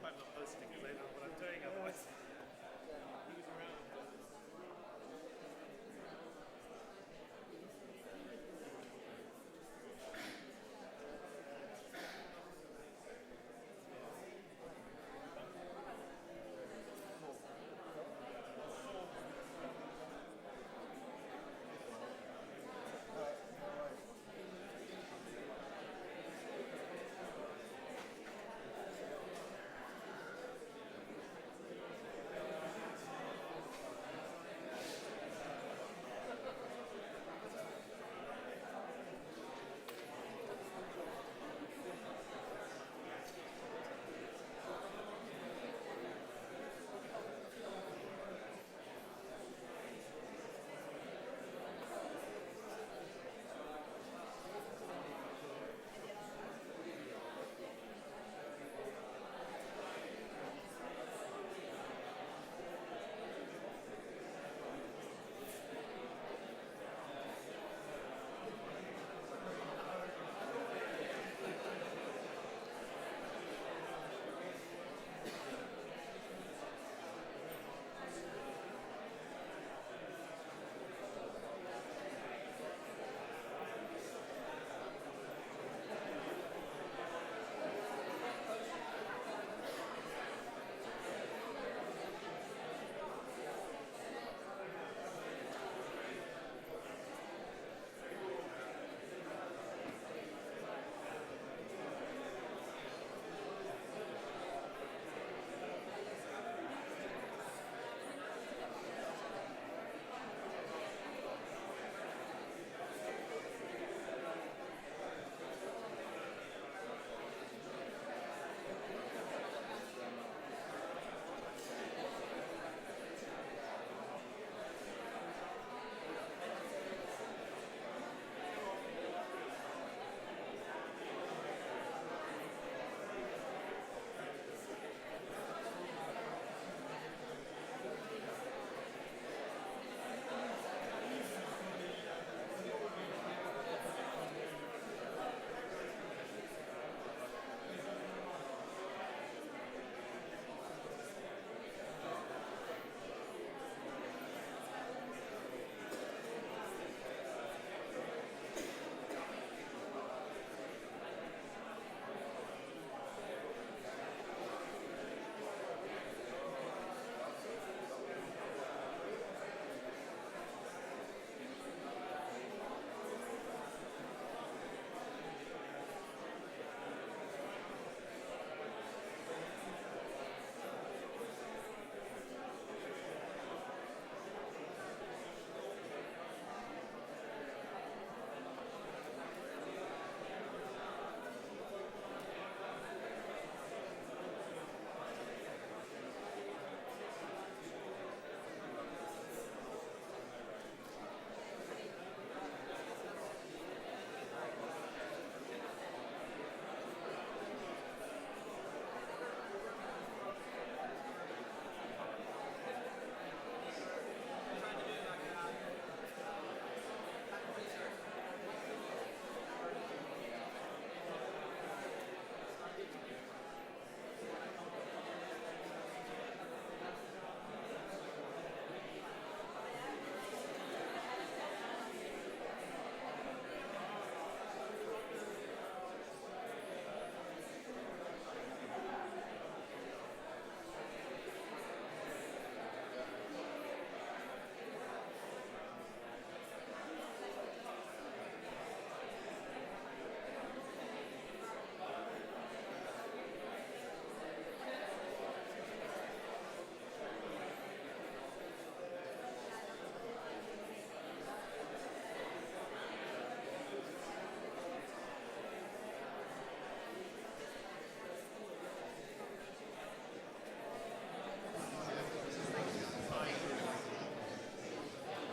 I'm not posting because they know what I'm doing otherwise. He was around.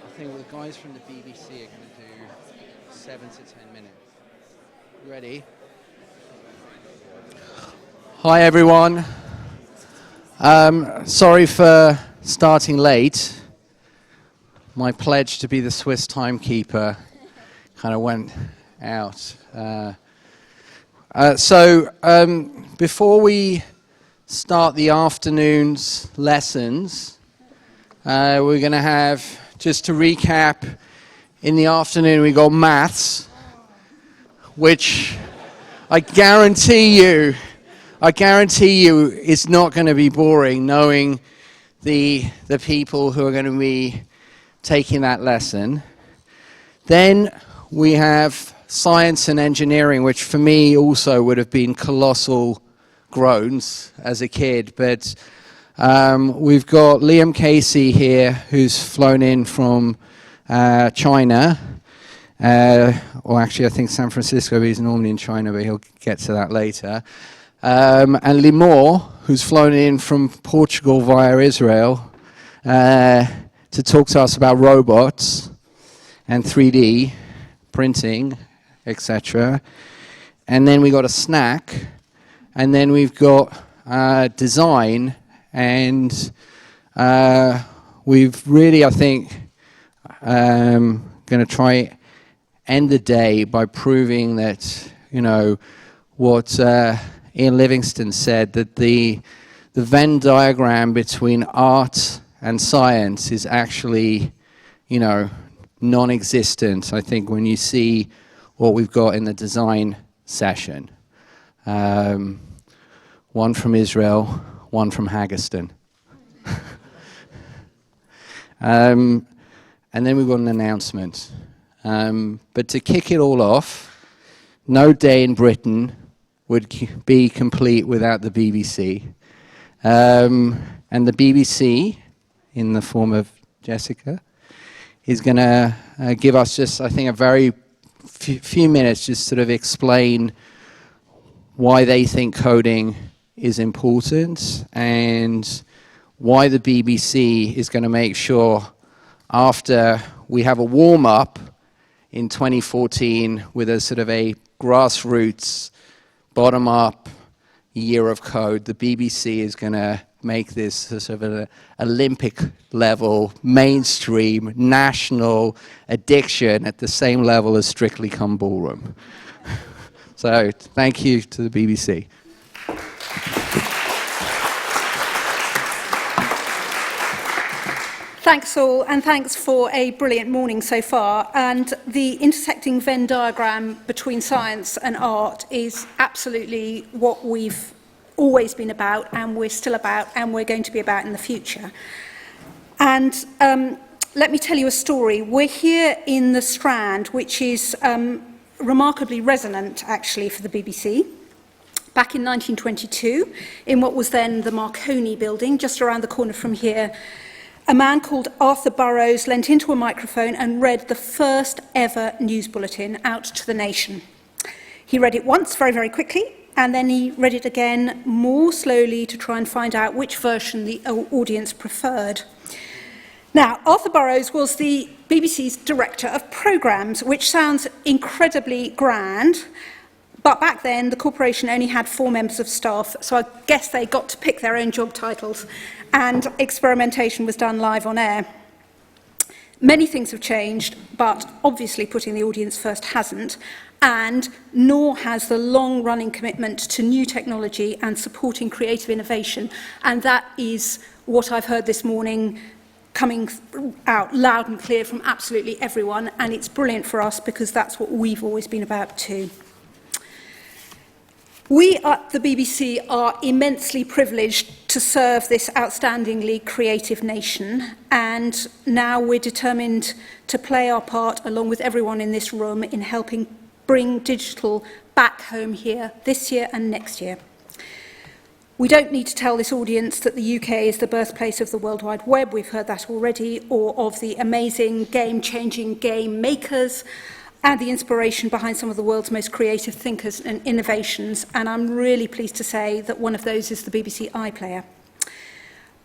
I think the guys from the BBC are going to do 7 to 10 minutes. Ready? Hi everyone. Sorry for starting late. My pledge to be the Swiss timekeeper kind of went out. So before we start the afternoon's lessons. We're going to have, just to recap, in the afternoon we got maths, which I guarantee you it's not going to be boring, knowing the people who are going to be taking that lesson. Then we have science and engineering, which for me also would have been colossal groans as a kid. But we've got Liam Casey here, who's flown in from China. Or actually, I think San Francisco, he's normally in China, but he'll get to that later. And Limor, who's flown in from Portugal via Israel to talk to us about robots and 3D printing, etc. And then we got a snack, and then we've got design, and we've really, I think, going to try end the day by proving that, you know, what Ian Livingstone said, that the Venn diagram between art and science is actually, you know, non-existent. I think when you see what we've got in the design session. One from Israel, one from Haggerston. And then we've got an announcement. But to kick it all off, no day in Britain would be complete without the BBC. And the BBC, in the form of Jessica, is going to give us just, I think, a very few minutes just sort of explain why they think coding is important and why the BBC is going to make sure after we have a warm-up in 2014 with a sort of a grassroots, bottom-up year of code, the BBC is going to make this sort of an Olympic-level, mainstream, national addiction at the same level as Strictly Come Ballroom. So thank you to the BBC. Thanks all, and thanks for a brilliant morning so far. And the intersecting Venn diagram between science and art is absolutely what we've always been about, and we're still about, and we're going to be about in the future. And let me tell you a story. We're here in the Strand, which is remarkably resonant, actually, for the BBC. Back in 1922, in what was then the Marconi building, just around the corner from here, a man called Arthur Burrows leant into a microphone and read the first ever news bulletin out to the nation. He read it once, very, very quickly, and then he read it again more slowly to try and find out which version the audience preferred. Now, Arthur Burrows was the BBC's Director of Programmes, which sounds incredibly grand, but back then the corporation only had 4 members of staff, so I guess they got to pick their own job titles, and experimentation was done live on air. Many things have changed, but obviously putting the audience first hasn't, and nor has the long-running commitment to new technology and supporting creative innovation, and that is what I've heard this morning coming out loud and clear from absolutely everyone, and it's brilliant for us because that's what we've always been about too. We at the BBC are immensely privileged to serve this outstandingly creative nation, and now we're determined to play our part along with everyone in this room in helping bring digital back home here this year and next year. We don't need to tell this audience that the UK is the birthplace of the World Wide Web, we've heard that already, or of the amazing game-changing game makers and the inspiration behind some of the world's most creative thinkers and innovations, and I'm really pleased to say that one of those is the BBC iPlayer.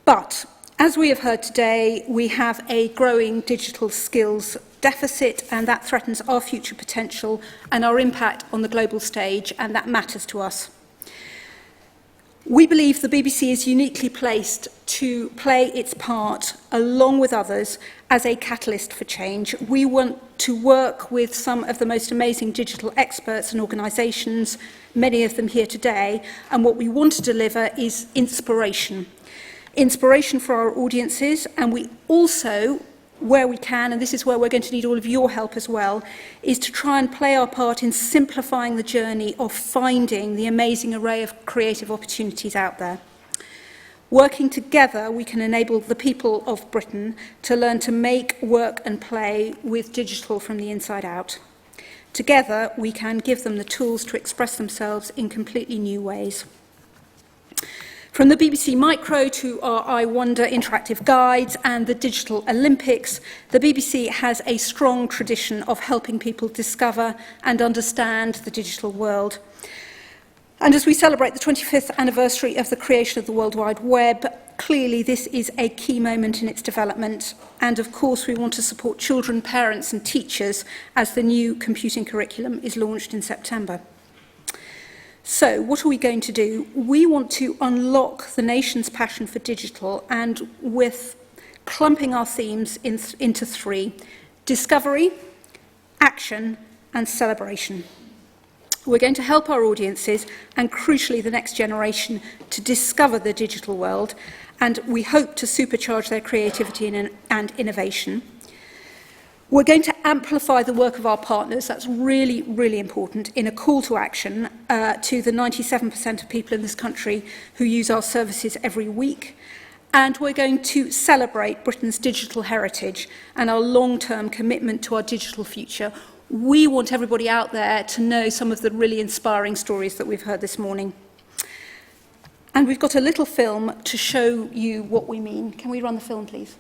But, as we have heard today, we have a growing digital skills deficit, and that threatens our future potential and our impact on the global stage, and that matters to us. We believe the BBC is uniquely placed to play its part, along with others, as a catalyst for change. We want to work with some of the most amazing digital experts and organisations, many of them here today, and what we want to deliver is inspiration. Inspiration for our audiences, and we also, where we can, and this is where we're going to need all of your help as well, is to try and play our part in simplifying the journey of finding the amazing array of creative opportunities out there. Working together, we can enable the people of Britain to learn to make, work and play with digital from the inside out. Together, we can give them the tools to express themselves in completely new ways. From the BBC Micro to our I Wonder interactive guides and the Digital Olympics, the BBC has a strong tradition of helping people discover and understand the digital world. And as we celebrate the 25th anniversary of the creation of the World Wide Web, clearly this is a key moment in its development. And of course, we want to support children, parents and teachers as the new computing curriculum is launched in September. So, what are we going to do? We want to unlock the nation's passion for digital, and with clumping our themes into three: discovery, action, and celebration. We're going to help our audiences, and crucially the next generation, to discover the digital world, and we hope to supercharge their creativity and innovation. We're going to amplify the work of our partners, that's really, really important, in a call to action to the 97% of people in this country who use our services every week. And we're going to celebrate Britain's digital heritage and our long-term commitment to our digital future. We want everybody out there to know some of the really inspiring stories that we've heard this morning. And we've got a little film to show you what we mean. Can we run the film, please?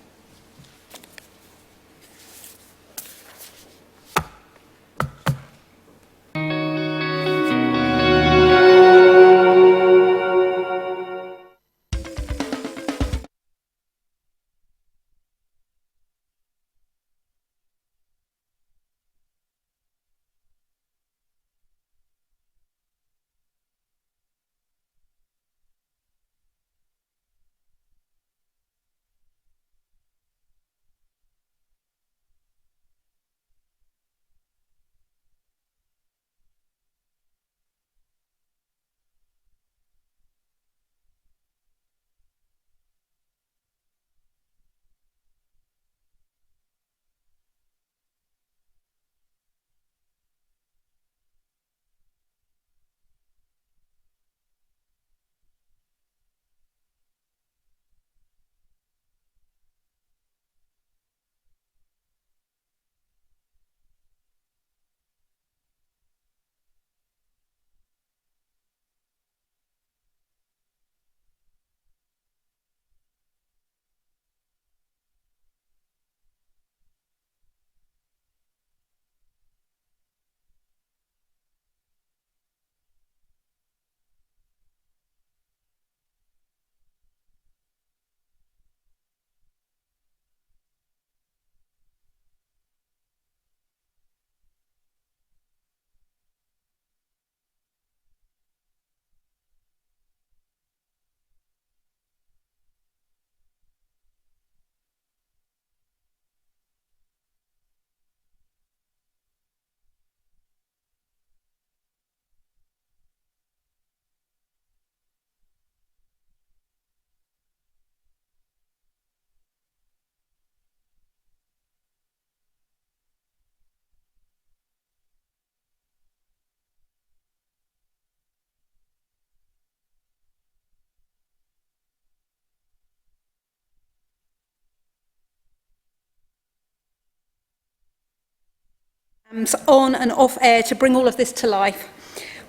On and off air to bring all of this to life.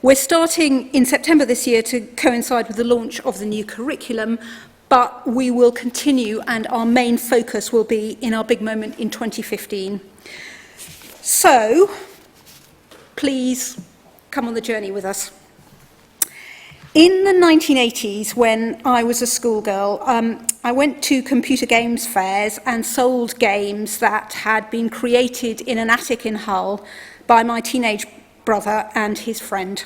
We're starting in September this year to coincide with the launch of the new curriculum, but we will continue and our main focus will be in our big moment in 2015. So, please come on the journey with us. In the 1980s, when I was a schoolgirl, I went to computer games fairs and sold games that had been created in an attic in Hull by my teenage brother and his friend.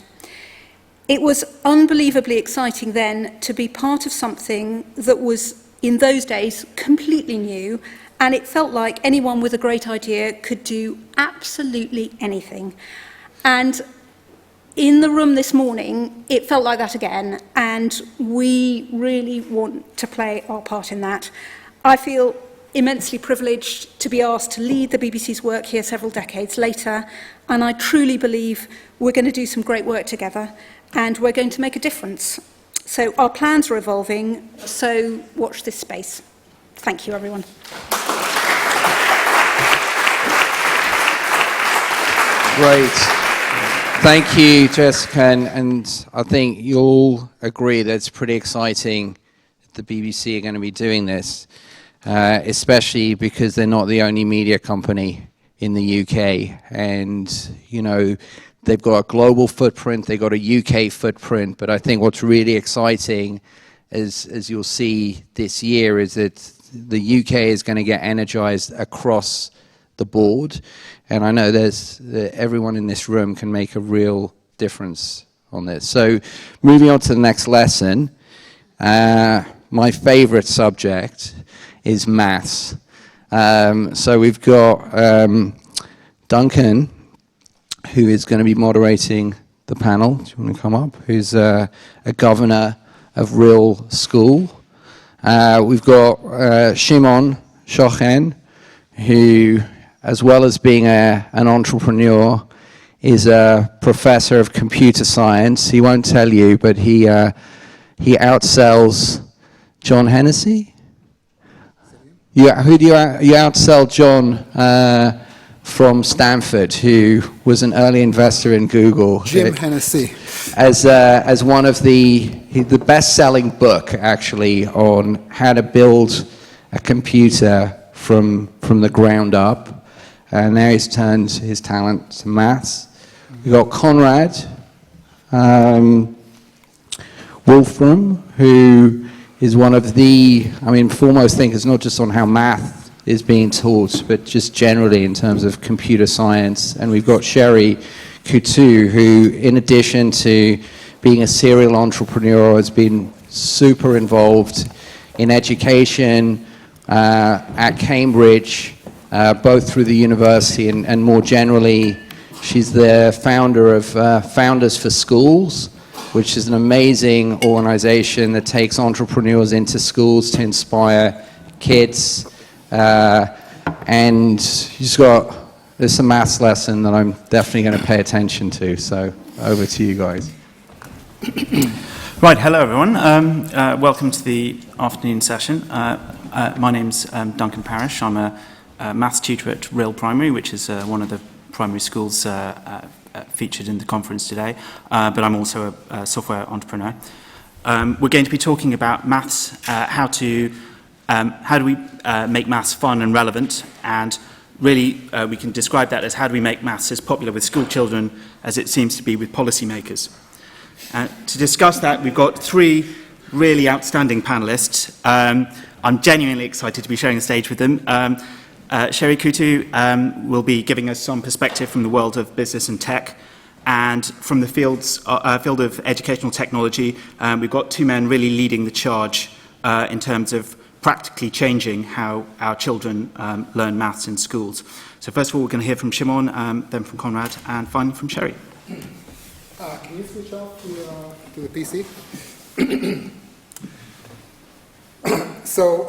It was unbelievably exciting then to be part of something that was, in those days, completely new, and it felt like anyone with a great idea could do absolutely anything. And in the room this morning, it felt like that again, and we really want to play our part in that. I feel immensely privileged to be asked to lead the BBC's work here several decades later, and I truly believe we're going to do some great work together, and we're going to make a difference. So our plans are evolving, so watch this space. Thank you, everyone. Great. Thank you, Jessica, and I think you'll agree that it's pretty exciting that the BBC are going to be doing this, especially because they're not the only media company in the UK, and, you know, they've got a global footprint, they've got a UK footprint, but I think what's really exciting, as you'll see this year, is that the UK is going to get energized across the board, and I know everyone in this room can make a real difference on this. So moving on to the next lesson, my favorite subject is maths. So we've got Duncan, who is going to be moderating the panel. Do you want to come up? Who's a governor of Rhyl School. We've got Shimon Schocken, who, as well as being an entrepreneur, is a professor of computer science. He won't tell you, but he outsells John Hennessy. Who do you outsell? John from Stanford, who was an early investor in Google. Jim Hennessy. As one of the best-selling book, actually, on how to build a computer from the ground up. And now he's turned his talent to maths. We've got Conrad, Wolfram, who is one of the, foremost thinkers, not just on how math is being taught, but just generally in terms of computer science. And we've got Coutu, who, in addition to being a serial entrepreneur, has been super involved in education at Cambridge, both through the university and more generally, she's the founder of Founders for Schools, which is an amazing organization that takes entrepreneurs into schools to inspire kids. And there's a maths lesson that I'm definitely going to pay attention to. So over to you guys. Right, hello everyone. Welcome to the afternoon session. My name's Duncan Parrish. I'm a maths tutor at Rhyl Primary, which is one of the primary schools featured in the conference today, but I'm also a software entrepreneur. We're going to be talking about maths, how do we make maths fun and relevant, and really we can describe that as how do we make maths as popular with school children as it seems to be with policymakers. To discuss that, we've got three really outstanding panelists. I'm genuinely excited to be sharing the stage with them. Coutu will be giving us some perspective from the world of business and tech, and from the field of educational technology, we've got two men really leading the charge in terms of practically changing how our children learn maths in schools. So first of all, we're going to hear from Shimon, then from Conrad, and finally from Sherry. Can you switch off to the PC? So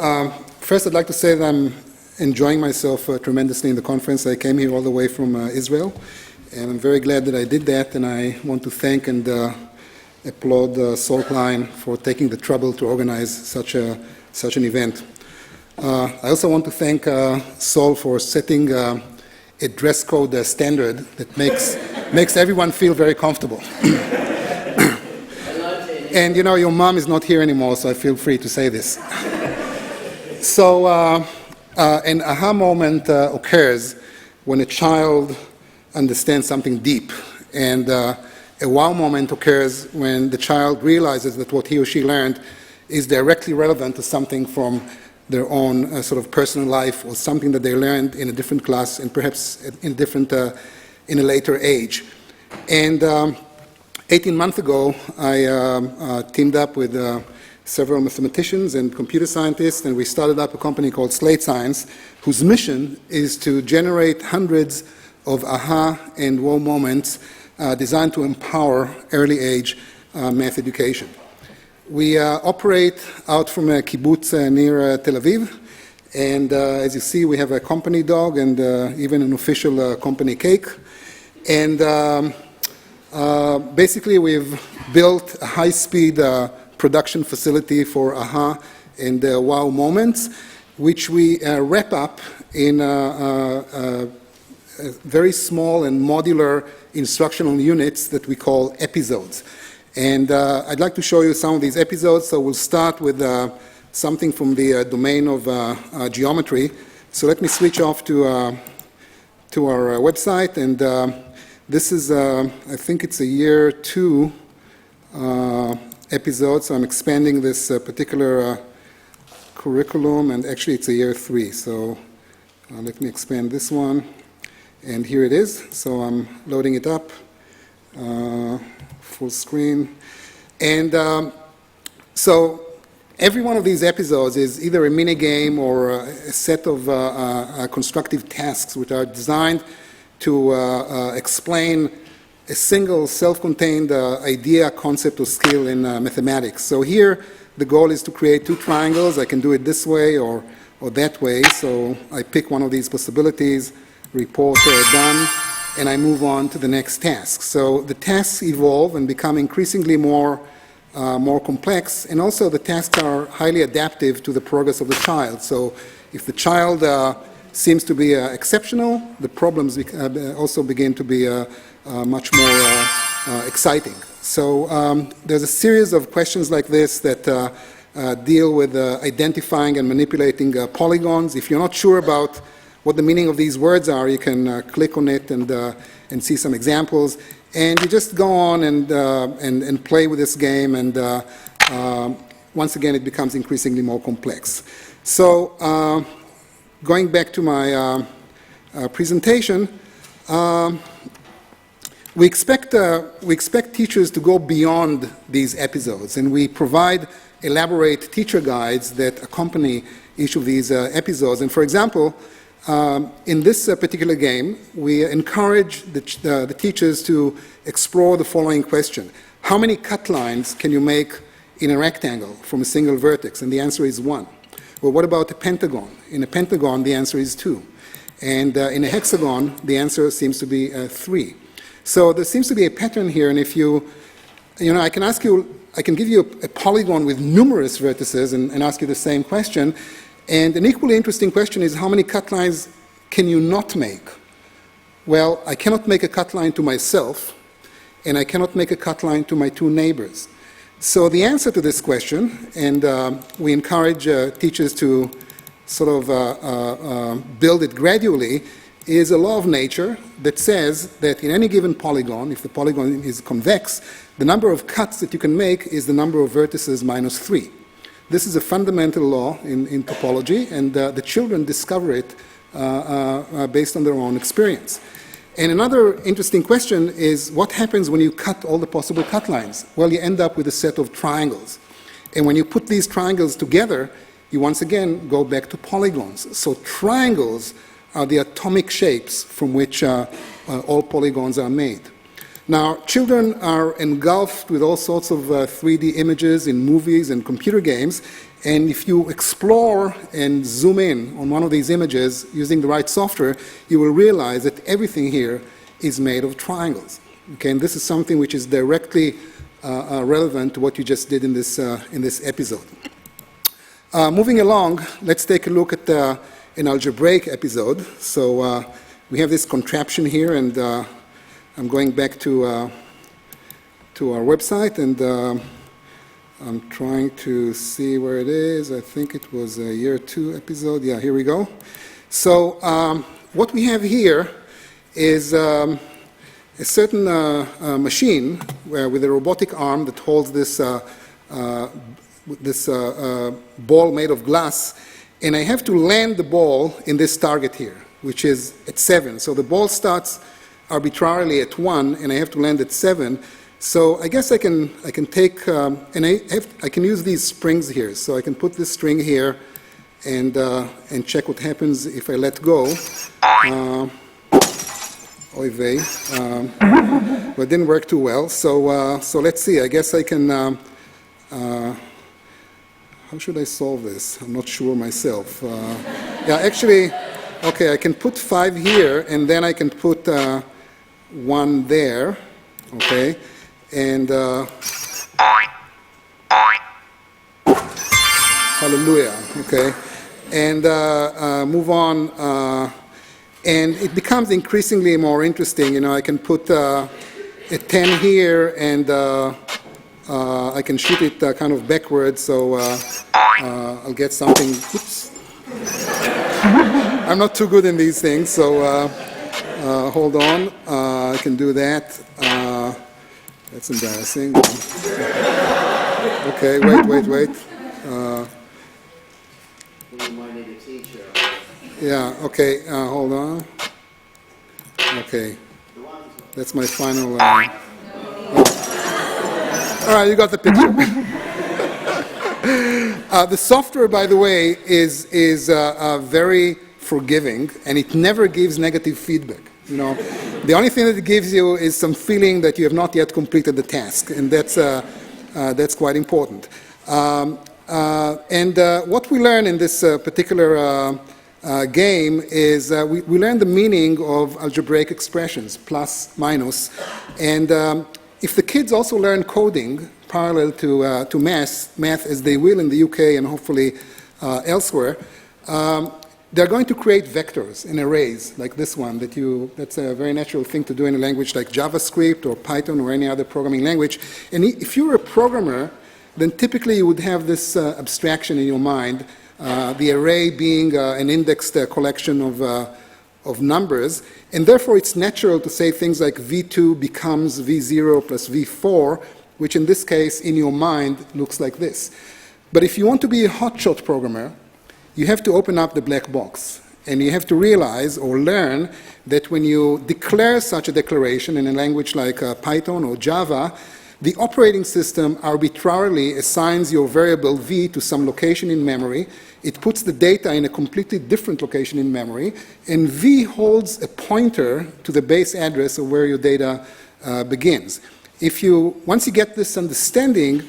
first I'd like to say that I'm enjoying myself tremendously in the conference. I came here all the way from Israel, and I'm very glad that I did that, and I want to thank and applaud Sol Klein for taking the trouble to organize such an event. I also want to thank Sol for setting a dress code standard that makes everyone feel very comfortable. And you know, your mom is not here anymore, so I feel free to say this. So an aha moment occurs when a child understands something deep, and a wow moment occurs when the child realizes that what he or she learned is directly relevant to something from their own sort of personal life, or something that they learned in a different class and perhaps in a later age. And 18 months ago, I teamed up with several mathematicians and computer scientists, and we started up a company called Slate Science, whose mission is to generate hundreds of aha and wow moments designed to empower early age math education. We operate out from a kibbutz near Tel Aviv, and as you see, we have a company dog and even an official company cake. And basically, we've built a high-speed production facility for aha and wow moments, which we wrap up in very small and modular instructional units that we call episodes. And I'd like to show you some of these episodes. So we'll start with something from the domain of geometry. So let me switch off to our website. And this is, I think it's a year 2 episode. So I'm expanding this particular curriculum. And actually, it's a year 3. So let me expand this one. And here it is. So I'm loading it up. Full screen. And so every one of these episodes is either a mini game or a set of constructive tasks which are designed to explain a single self-contained idea, concept, or skill in mathematics. So here the goal is to create 2 triangles. I can do it this way or that way. So I pick one of these possibilities, report done, and I move on to the next task. So the tasks evolve and become increasingly more complex, and also the tasks are highly adaptive to the progress of the child. So if the child seems to be exceptional, the problems also begin to be much more exciting. So there's a series of questions like this that deal with identifying and manipulating polygons. If you're not sure about what the meaning of these words are, you can click on it and see some examples. And you just go on and play with this game, and once again, it becomes increasingly more complex. So going back to my presentation, we expect teachers to go beyond these episodes, and we provide elaborate teacher guides that accompany each of these episodes. And for example, in this particular game, we encourage the teachers to explore the following question. How many cut lines can you make in a rectangle from a single vertex? And the answer is 1. Well, what about a pentagon? In a pentagon, the answer is 2. And in a hexagon, the answer seems to be 3. So there seems to be a pattern here, and if I can give you a polygon with numerous vertices and ask you the same question. And an equally interesting question is, how many cut lines can you not make? Well, I cannot make a cut line to myself, and I cannot make a cut line to my 2 neighbors. So the answer to this question, and we encourage teachers to sort of build it gradually, is a law of nature that says that in any given polygon, if the polygon is convex, the number of cuts that you can make is the number of vertices minus 3. This is a fundamental law in topology, and the children discover it based on their own experience. And another interesting question is, what happens when you cut all the possible cut lines? Well, you end up with a set of triangles. And when you put these triangles together, you once again go back to polygons. So triangles are the atomic shapes from which all polygons are made. Now, children are engulfed with all sorts of 3D images in movies and computer games, and if you explore and zoom in on one of these images using the right software, you will realize that everything here is made of triangles. Okay, and this is something which is directly relevant to what you just did in this episode. Moving along, let's take a look at an algebraic episode. So we have this contraption here, and I'm going back to our website, and I'm trying to see where it is. I think it was a year 2 episode. Yeah, here we go. So what we have here is a certain machine with a robotic arm that holds this ball made of glass, and I have to land the ball in this target here, which is at 7. So the ball starts arbitrarily at 1, and I have to land at 7. So I guess I can take, and I can use these springs here. So I can put this string here and check what happens if I let go. Oy vey. But it didn't work too well. So let's see. I guess I can, how should I solve this? I'm not sure myself. Yeah, actually, okay, I can put 5 here, and then I can put 1 there, okay? And hallelujah, okay? And move on. And it becomes increasingly more interesting. You know, I can put a 10 here, and I can shoot it kind of backwards, so I'll get something. Oops. I'm not too good in these things, so hold on. I can do that. That's embarrassing. Okay, wait. Yeah, okay, hold on. Okay, that's my final. All right, you got the picture. The software, by the way, is very forgiving, and it never gives negative feedback. You know, the only thing that it gives you is some feeling that you have not yet completed the task, and that's quite important. What we learn in this particular game is we learn the meaning of algebraic expressions, plus, minus, and if the kids also learn coding parallel to math as they will in the UK and hopefully elsewhere, they're going to create vectors and arrays like this one that's a very natural thing to do in a language like JavaScript or Python or any other programming language. And if you're a programmer, then typically you would have this abstraction in your mind, the array being an indexed collection of numbers, and therefore it's natural to say things like V2 becomes V0 plus V4, which in this case, in your mind, looks like this. But if you want to be a hotshot programmer, you have to open up the black box, and you have to realize or learn that when you declare such a declaration in a language like Python or Java, the operating system arbitrarily assigns your variable v to some location in memory. It puts the data in a completely different location in memory, and v holds a pointer to the base address of where your data begins. Once you get this understanding,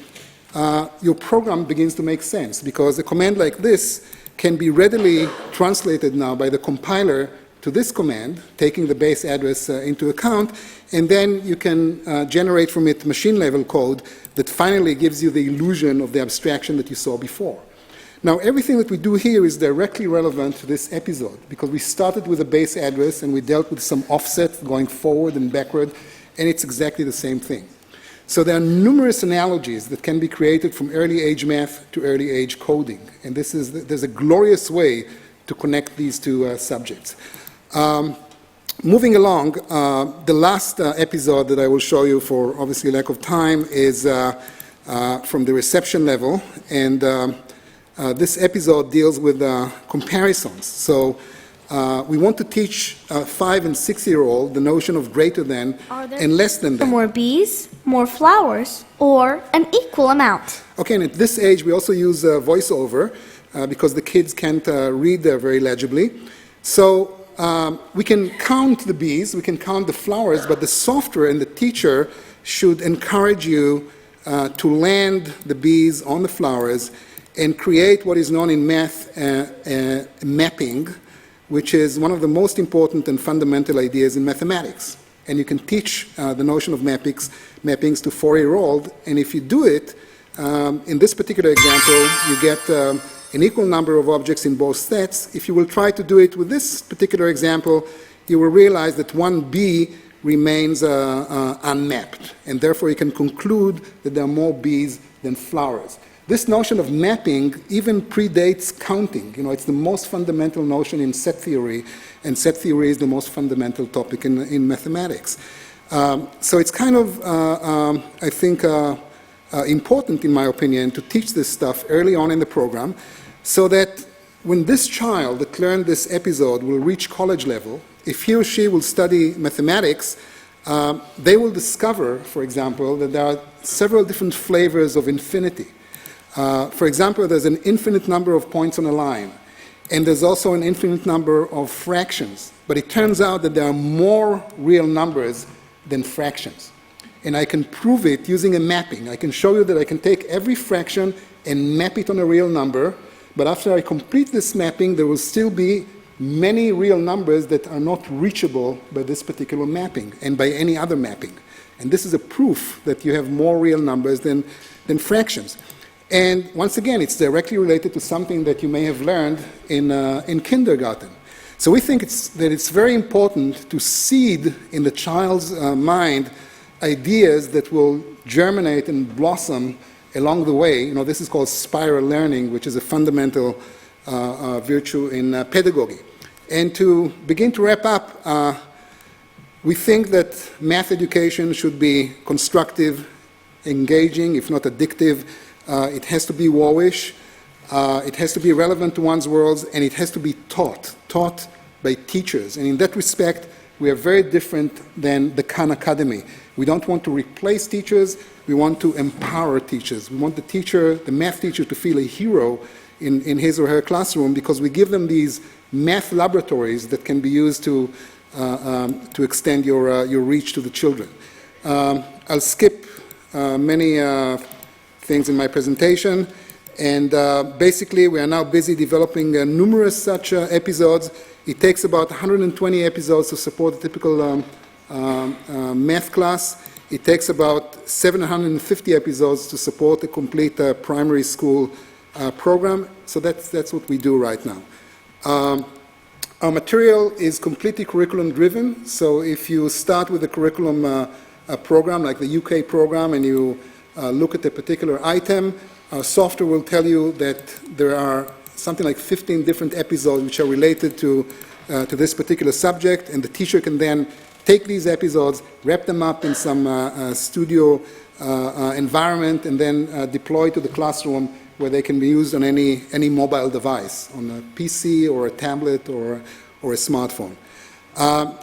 your program begins to make sense, because a command like this can be readily translated now by the compiler to this command, taking the base address into account, and then you can generate from it machine-level code that finally gives you the illusion of the abstraction that you saw before. Now, everything that we do here is directly relevant to this episode, because we started with a base address and we dealt with some offset going forward and backward, and it's exactly the same thing. So there are numerous analogies that can be created from early age math to early age coding, and there's a glorious way to connect these two subjects. Moving along, the last episode that I will show you, for obviously lack of time, is from the reception level, and this episode deals with comparisons. So we want to teach 5- and 6-year-old the notion of greater than and less than. More bees, more flowers, or an equal amount. Okay, and at this age we also use voiceover because the kids can't read very legibly. So we can count the bees, we can count the flowers, but the software and the teacher should encourage you to land the bees on the flowers and create what is known in math mapping, which is one of the most important and fundamental ideas in mathematics. And you can teach the notion of mappings to 4-year-old, and if you do it, in this particular example, you get an equal number of objects in both sets. If you will try to do it with this particular example, you will realize that one bee remains unmapped, and therefore you can conclude that there are more bees than flowers. This notion of mapping even predates counting. You know, it's the most fundamental notion in set theory, and set theory is the most fundamental topic in mathematics. So it's kind of, I think, important, in my opinion, to teach this stuff early on in the program, so that when this child that learned this episode will reach college level, if he or she will study mathematics, they will discover, for example, that there are several different flavors of infinity. For example, there's an infinite number of points on a line, and there's also an infinite number of fractions. But it turns out that there are more real numbers than fractions. And I can prove it using a mapping. I can show you that I can take every fraction and map it on a real number, but after I complete this mapping, there will still be many real numbers that are not reachable by this particular mapping and by any other mapping. And this is a proof that you have more real numbers than fractions. And once again, it's directly related to something that you may have learned in kindergarten. So we think that it's very important to seed in the child's mind ideas that will germinate and blossom along the way. You know, this is called spiral learning, which is a fundamental virtue in pedagogy. And to begin to wrap up, we think that math education should be constructive, engaging, if not addictive. It has to be wowish. It has to be relevant to one's worlds, and it has to be taught by teachers. And in that respect, we are very different than the Khan Academy. We don't want to replace teachers. We want to empower teachers. We want the math teacher, to feel a hero in his or her classroom, because we give them these math laboratories that can be used to extend your reach to the children. I'll skip many things in my presentation, and basically we are now busy developing numerous such episodes. It takes about 120 episodes to support a typical math class. It takes about 750 episodes to support a complete primary school program. So that's what we do right now. Our material is completely curriculum driven. So if you start with a curriculum program like the UK program and you look at a particular item, our software will tell you that there are something like 15 different episodes which are related to this particular subject, and the teacher can then take these episodes, wrap them up in some studio environment, and then deploy to the classroom where they can be used on any mobile device, on a PC or a tablet or a smartphone.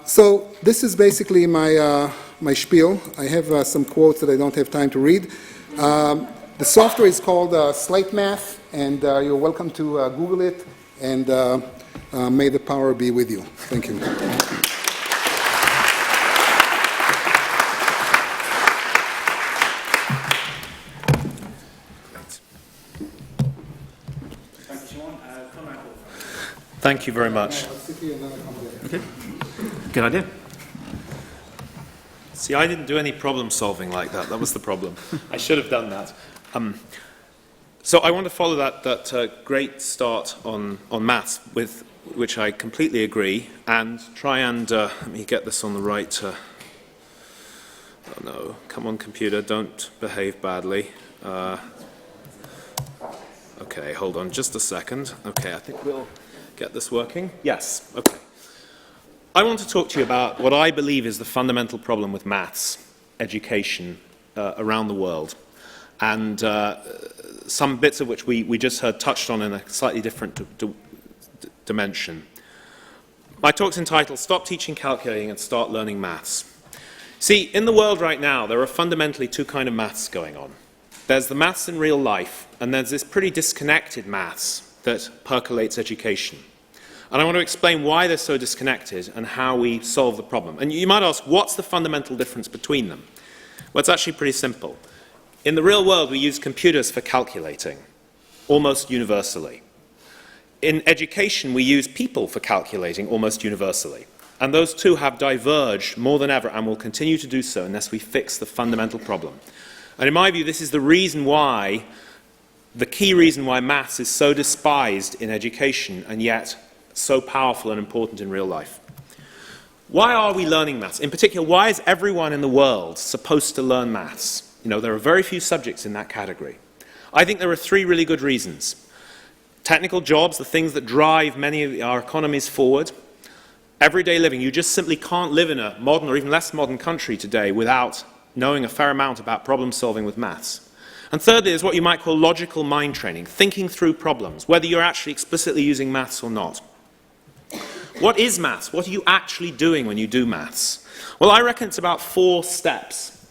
So this is basically my spiel. I have some quotes that I don't have time to read. The software is called Slate Math, and you're welcome to Google it, and may the power be with you. Thank you. Thank you very much. Okay. Good idea. See, I didn't do any problem solving like that. That was the problem. I should have done that. So I want to follow that great start on maths, with which I completely agree, and try and let me get this on the right. Oh no, come on, computer, don't behave badly. Okay, hold on just a second. Okay, I think we'll get this working. Yes. Okay. I want to talk to you about what I believe is the fundamental problem with maths education around the world, and some bits of which we just heard touched on in a slightly different dimension. My talk's entitled Stop Teaching Calculating and Start Learning Maths. See, in the world right now, there are fundamentally two kinds of maths going on. There's the maths in real life, and there's this pretty disconnected maths that percolates education. And I want to explain why they're so disconnected and how we solve the problem. And you might ask, what's the fundamental difference between them? Well, it's actually pretty simple. In the real world, we use computers for calculating, almost universally. In education, we use people for calculating almost universally. And those two have diverged more than ever and will continue to do so unless we fix the fundamental problem. And in my view, this is the reason why, the key reason why maths is so despised in education and yet so powerful and important in real life. Why are we learning maths? In particular, why is everyone in the world supposed to learn maths? You know, there are very few subjects in that category. I think there are three really good reasons. Technical jobs, the things that drive many of our economies forward. Everyday living, you just simply can't live in a modern or even less modern country today without knowing a fair amount about problem solving with maths. And thirdly is what you might call logical mind training, thinking through problems, whether you're actually explicitly using maths or not. What is maths? What are you actually doing when you do maths? Well, I reckon it's about 4 steps.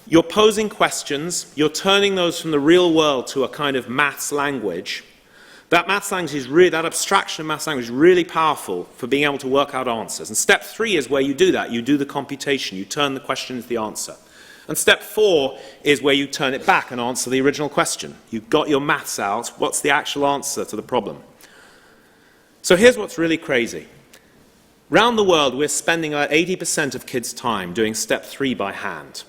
You're posing questions, you're turning those from the real world to a kind of maths language. That maths language is really, that abstraction of maths language is really powerful for being able to work out answers. And step 3 is where you do that. You do the computation, you turn the question into the answer. And step 4 is where you turn it back and answer the original question. You've got your maths out, what's the actual answer to the problem? So here's what's really crazy. Round the world, we're spending about 80% of kids' time doing step 3 by hand,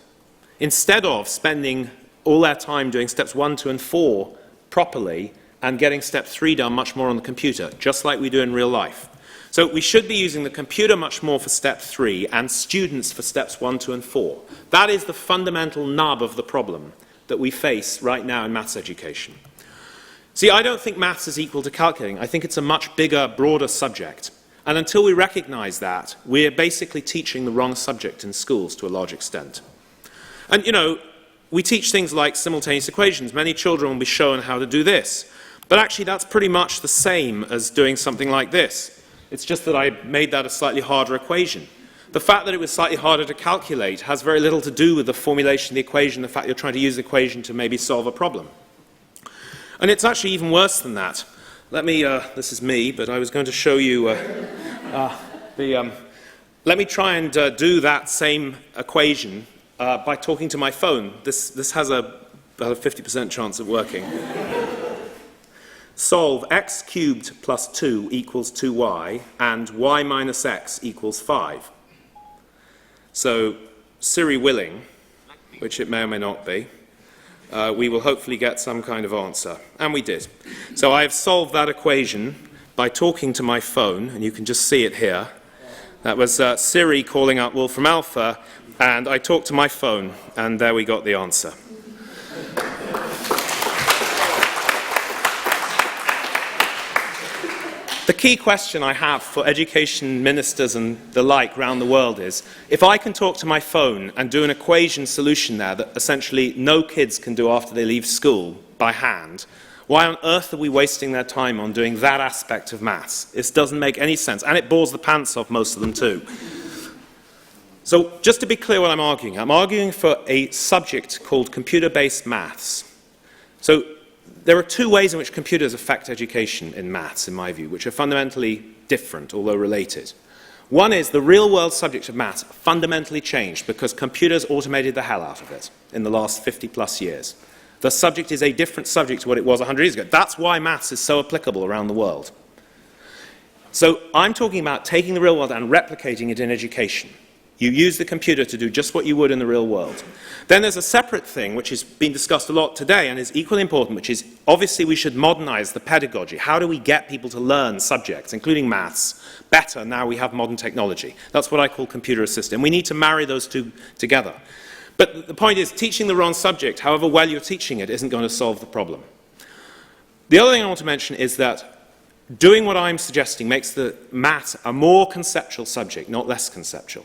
instead of spending all their time doing steps 1, 2, and 4 properly and getting step 3 done much more on the computer, just like we do in real life. So we should be using the computer much more for step 3 and students for steps 1, 2, and 4. That is the fundamental nub of the problem that we face right now in maths education. See, I don't think maths is equal to calculating. I think it's a much bigger, broader subject. And until we recognize that, we're basically teaching the wrong subject in schools to a large extent. And, you know, we teach things like simultaneous equations. Many children will be shown how to do this. But actually, that's pretty much the same as doing something like this. It's just that I made that a slightly harder equation. The fact that it was slightly harder to calculate has very little to do with the formulation of the equation, the fact you're trying to use the equation to maybe solve a problem. And it's actually even worse than that. Let me, this is me, but I was going to show you let me try and do that same equation by talking to my phone. This has about a 50% chance of working. Solve x cubed plus 2 equals 2y, and y minus x equals 5. So, Siri willing, which it may or may not be, we will hopefully get some kind of answer. And we did. So I have solved that equation by talking to my phone, and you can just see it here. That was Siri calling up Wolfram Alpha, and I talked to my phone, and there we got the answer. The key question I have for education ministers and the like around the world is, if I can talk to my phone and do an equation solution there that essentially no kids can do after they leave school by hand, why on earth are we wasting their time on doing that aspect of maths? This doesn't make any sense, and it bores the pants off most of them too. So just to be clear what I'm arguing for a subject called computer-based maths. So there are 2 ways in which computers affect education in maths, in my view, which are fundamentally different, although related. One is the real-world subject of maths fundamentally changed because computers automated the hell out of it in the last 50-plus years. The subject is a different subject to what it was 100 years ago. That's why maths is so applicable around the world. So I'm talking about taking the real world and replicating it in education. You use the computer to do just what you would in the real world. Then there's a separate thing which has been discussed a lot today and is equally important, which is obviously we should modernize the pedagogy. How do we get people to learn subjects, including maths, better now we have modern technology? That's what I call computer assisted. And we need to marry those 2 together. But the point is, teaching the wrong subject, however well you're teaching it, isn't going to solve the problem. The other thing I want to mention is that doing what I'm suggesting makes the maths a more conceptual subject, not less conceptual.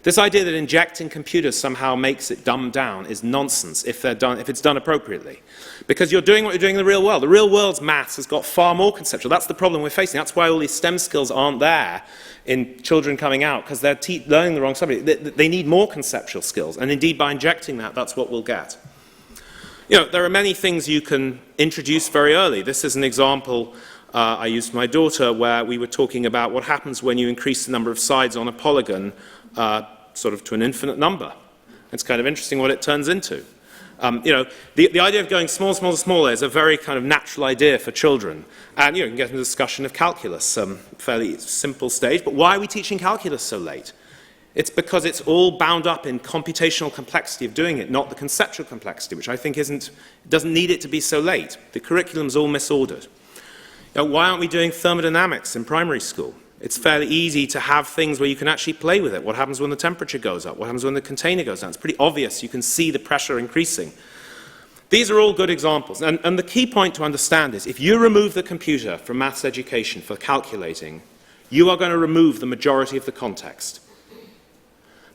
This idea that injecting computers somehow makes it dumbed down is nonsense if it's done appropriately. Because you're doing what you're doing in the real world. The real world's maths has got far more conceptual. That's the problem we're facing. That's why all these STEM skills aren't there in children coming out, because they're learning the wrong subject. They need more conceptual skills. And indeed, by injecting that, that's what we'll get. You know, there are many things you can introduce very early. This is an example I used for my daughter where we were talking about what happens when you increase the number of sides on a polygon sort of to an infinite number. It's kind of interesting what it turns into. You know, the idea of going small, small, smaller is a very kind of natural idea for children. And you can get into a discussion of calculus, fairly simple stage. But why are we teaching calculus so late? It's because it's all bound up in computational complexity of doing it, not the conceptual complexity, which I think doesn't need it to be so late. The curriculum's all misordered. You know, why aren't we doing thermodynamics in primary school? It's fairly easy to have things where you can actually play with it. What happens when the temperature goes up? What happens when the container goes down? It's pretty obvious. You can see the pressure increasing. These are all good examples. And the key point to understand is if you remove the computer from maths education for calculating, you are going to remove the majority of the context.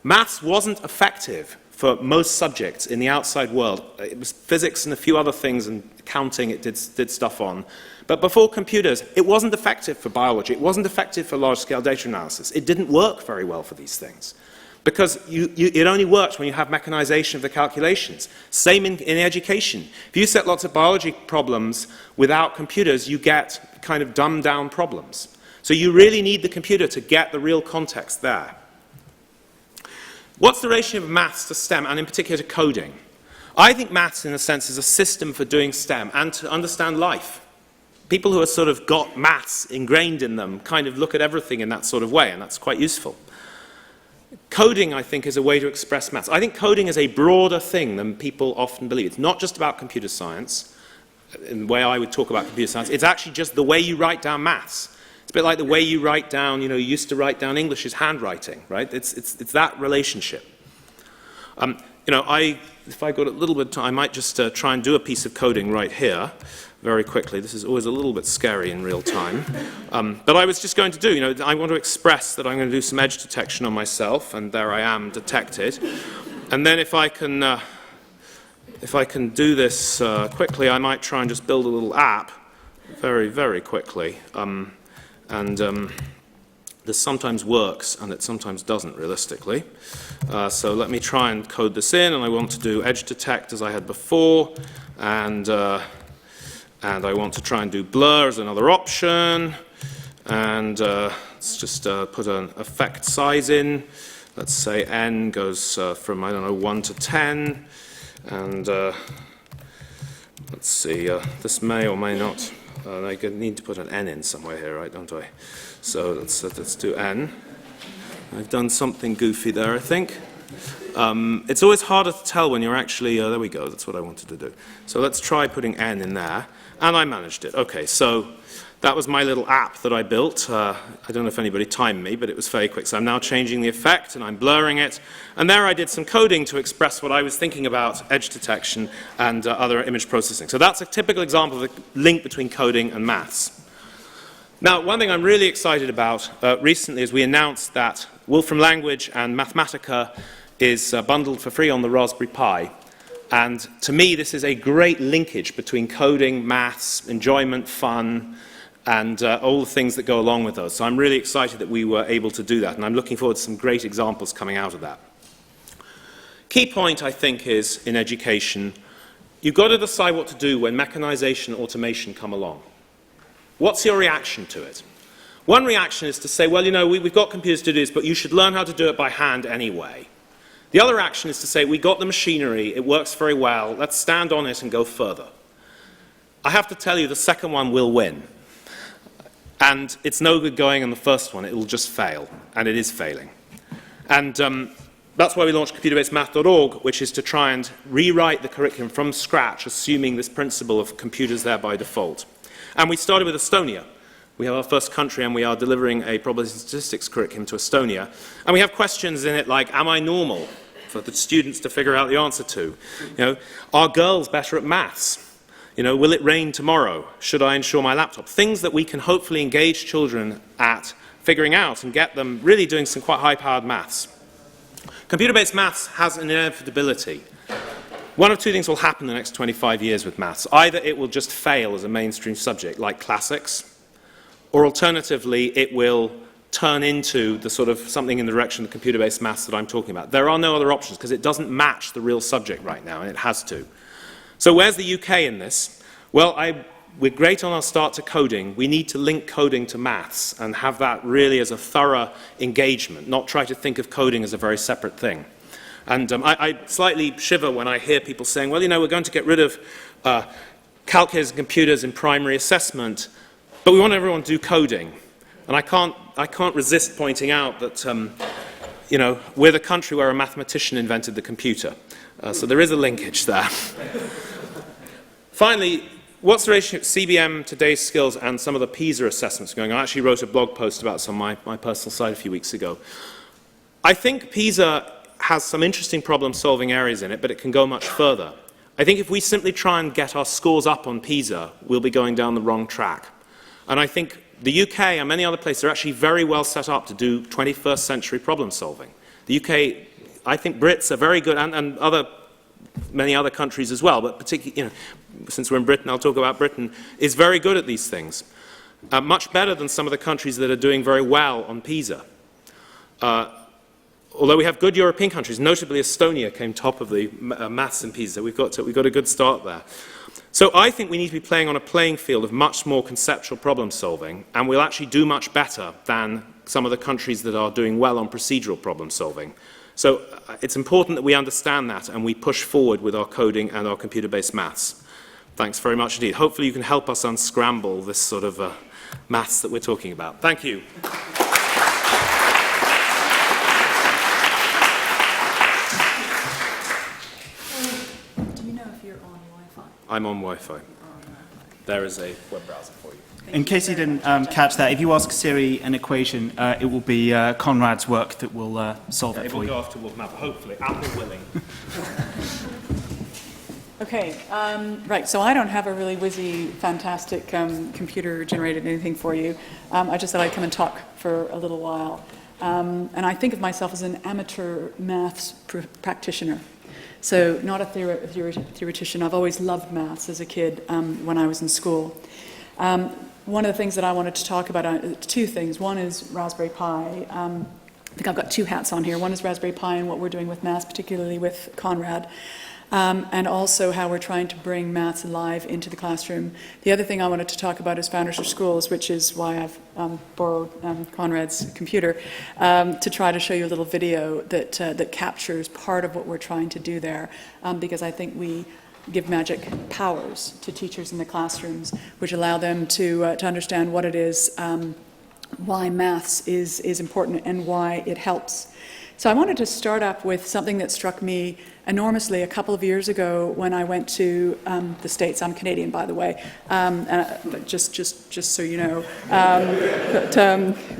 Maths wasn't effective for most subjects in the outside world. It was physics and a few other things, and counting it did stuff on. But before computers, it wasn't effective for biology. It wasn't effective for large-scale data analysis. It didn't work very well for these things. Because it only works when you have mechanization of the calculations. Same in education. If you set lots of biology problems without computers, you get kind of dumbed down problems. So you really need the computer to get the real context there. What's the ratio of maths to STEM, and in particular to coding? I think maths, in a sense, is a system for doing STEM and to understand life. People who have sort of got maths ingrained in them kind of look at everything in that sort of way, and that's quite useful. Coding, I think, is a way to express maths. I think coding is a broader thing than people often believe. It's not just about computer science, in the way I would talk about computer science. It's actually just the way you write down maths. It's a bit like the way you write down, you used to write down English as handwriting, right? It's that relationship. If I got a little bit of time, I might just try and do a piece of coding right here very quickly. This is always a little bit scary in real time. But I was just going to do, I want to express that I'm going to do some edge detection on myself, and there I am detected. And then if I can do this quickly, I might try and just build a little app very, very quickly. This sometimes works, and it sometimes doesn't, realistically. So let me try and code this in, and I want to do edge detect as I had before, and I want to try and do blur as another option, and let's just put an effect size in. Let's say n goes from, 1 to 10, and let's see, this may or may not, I need to put an n in somewhere here, right, don't I? So let's do n. I've done something goofy there, I think. It's always harder to tell when you're actually, there we go, that's what I wanted to do. So let's try putting n in there, and I managed it. Okay, so that was my little app that I built. I don't know if anybody timed me, but it was very quick. So I'm now changing the effect, and I'm blurring it. And there I did some coding to express what I was thinking about edge detection and other image processing. So that's a typical example of the link between coding and maths. Now, one thing I'm really excited about recently is we announced that Wolfram Language and Mathematica is bundled for free on the Raspberry Pi. And to me, this is a great linkage between coding, maths, enjoyment, fun, and all the things that go along with those. So I'm really excited that we were able to do that, and I'm looking forward to some great examples coming out of that. Key point, I think, is in education, you've got to decide what to do when mechanization and automation come along. What's your reaction to it? One reaction is to say, well, we've got computers to do this, but you should learn how to do it by hand anyway. The other action is to say, we got the machinery, it works very well, let's stand on it and go further. I have to tell you, the second one will win. And it's no good going on the first one, it will just fail, and it is failing. And that's why we launched computerbasedmath.org, which is to try and rewrite the curriculum from scratch, assuming this principle of computers there by default. And we started with Estonia. We have our first country, and we are delivering a probability and statistics curriculum to Estonia. And we have questions in it like, am I normal? For the students to figure out the answer to. Are girls better at maths? Will it rain tomorrow? Should I insure my laptop? Things that we can hopefully engage children at figuring out and get them really doing some quite high-powered maths. Computer-based maths has an inevitability. One of two things will happen in the next 25 years with maths. Either it will just fail as a mainstream subject, like classics, or alternatively, it will turn into the sort of something in the direction of the computer-based maths that I'm talking about. There are no other options, because it doesn't match the real subject right now, and it has to. So where's the UK in this? Well, we're great on our start to coding. We need to link coding to maths and have that really as a thorough engagement, not try to think of coding as a very separate thing. And I slightly shiver when I hear people saying, well, we're going to get rid of calculators and computers in primary assessment, but we want everyone to do coding. And I can't resist pointing out that, we're the country where a mathematician invented the computer. So there is a linkage there. Finally, what's the ratio of CBM, today's skills, and some of the PISA assessments going on? I actually wrote a blog post about some on my personal site a few weeks ago. I think PISA has some interesting problem-solving areas in it, but it can go much further. I think if we simply try and get our scores up on PISA, we'll be going down the wrong track. And I think the UK and many other places are actually very well set up to do 21st century problem-solving. The UK, I think Brits are very good, and many other countries as well, but particularly, since we're in Britain, I'll talk about Britain, is very good at these things. Much better than some of the countries that are doing very well on PISA. although we have good European countries, notably Estonia came top of the maths in PISA, we've got a good start there. So I think we need to be playing on a playing field of much more conceptual problem solving, and we'll actually do much better than some of the countries that are doing well on procedural problem solving. So it's important that we understand that and we push forward with our coding and our computer-based maths. Thanks very much indeed. Hopefully you can help us unscramble this sort of maths that we're talking about. Thank you. Do you know if you're on Wi-Fi? I'm on Wi-Fi. There is a web browser for you. In case you didn't catch that, if you ask Siri an equation, it will be Conrad's work that will solve it It for will you. go off to Wolfram, hopefully, Apple willing. Okay, right, so I don't have a really whizzy, fantastic computer-generated anything for you. I just thought I'd come and talk for a little while. And I think of myself as an amateur maths practitioner. So not a theoretician. I've always loved maths as a kid when I was in school. One of the things that I wanted to talk about, two things. One is Raspberry Pi. I think I've got two hats on here. One is Raspberry Pi and what we're doing with maths, particularly with Conrad. And also how we're trying to bring maths alive into the classroom. The other thing I wanted to talk about is Founders for Schools, which is why I've borrowed Conrad's computer to try to show you a little video that captures part of what we're trying to do there, because I think we give magic powers to teachers in the classrooms, which allow them to understand what it is, why maths is important and why it helps. So I wanted to start up with something that struck me enormously a couple of years ago when I went to the States. I'm Canadian, by the way, but just so you know.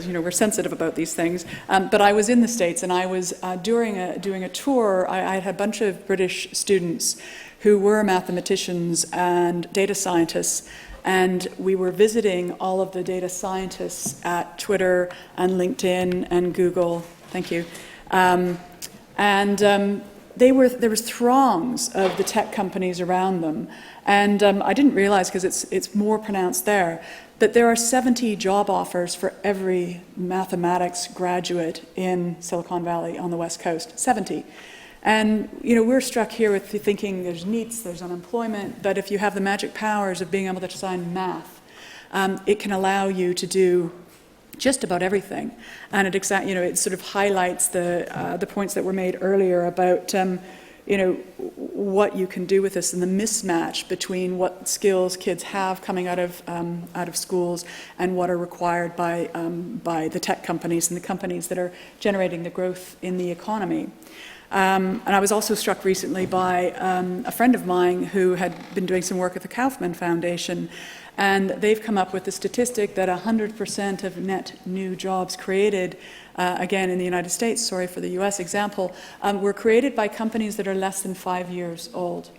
You know, we're sensitive about these things. But I was in the States, and I was doing a tour. I had a bunch of British students who were mathematicians and data scientists, and we were visiting all of the data scientists at Twitter and LinkedIn and Google. Thank you. There was throngs of the tech companies around them, and I didn't realize, because it's more pronounced there, that there are 70 job offers for every mathematics graduate in Silicon Valley on the West Coast. 70. And you know, we're struck here with thinking there's NEETs, there's unemployment, but if you have the magic powers of being able to design math, it can allow you to do just about everything. And it sort of highlights the points that were made earlier about you know, what you can do with this and the mismatch between what skills kids have coming out of schools and what are required by the tech companies and the companies that are generating the growth in the economy. And I was also struck recently by a friend of mine who had been doing some work at the Kaufman Foundation, and they've come up with the statistic that 100% of net new jobs created, again in the United States, sorry for the US example, were created by companies that are less than 5 years old.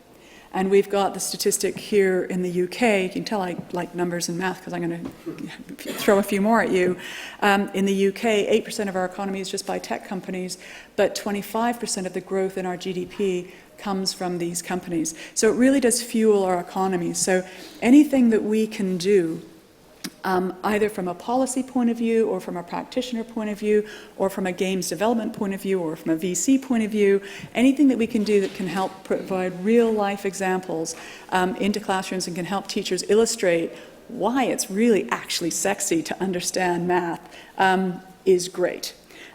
And we've got the statistic here in the UK. You can tell I like numbers and math because I'm going to throw a few more at you. In the UK, 8% of our economy is just by tech companies, but 25% of the growth in our GDP comes from these companies. So it really does fuel our economy. So anything that we can do, either from a policy point of view or from a practitioner point of view or from a games development point of view or from a VC point of view, anything that we can do that can help provide real life examples into classrooms and can help teachers illustrate why it's really actually sexy to understand math is great.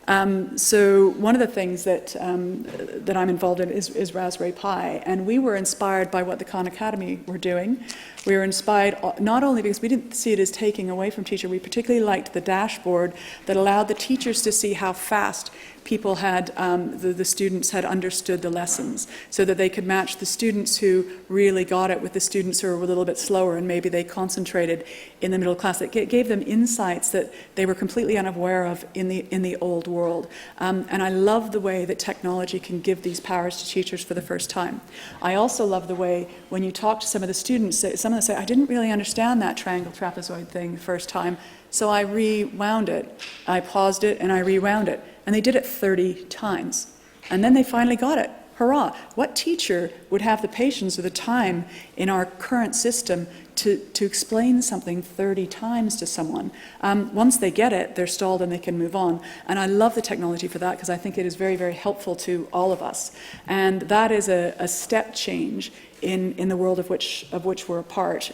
So one of the things that I'm involved in is Raspberry Pi, and we were inspired by what the Khan Academy were doing. We were inspired not only because we didn't see it as taking away from teachers, we particularly liked the dashboard that allowed the teachers to see how fast people had, the students had understood the lessons, so that they could match the students who really got it with the students who were a little bit slower and maybe they concentrated in the middle class. It gave them insights that they were completely unaware of in the old world. And I love the way that technology can give these powers to teachers for the first time. I also love the way when you talk to some of the students, some of them say, I didn't really understand that triangle trapezoid thing the first time, so I rewound it. I paused it and I rewound it. And they did it 30 times. And then they finally got it. hurrah. What teacher would have the patience or the time in our current system to explain something 30 times to someone? Once they get it, they're stalled and they can move on. And I love the technology for that because I think it is very, very helpful to all of us. And that is a step change in the world of which we're a part,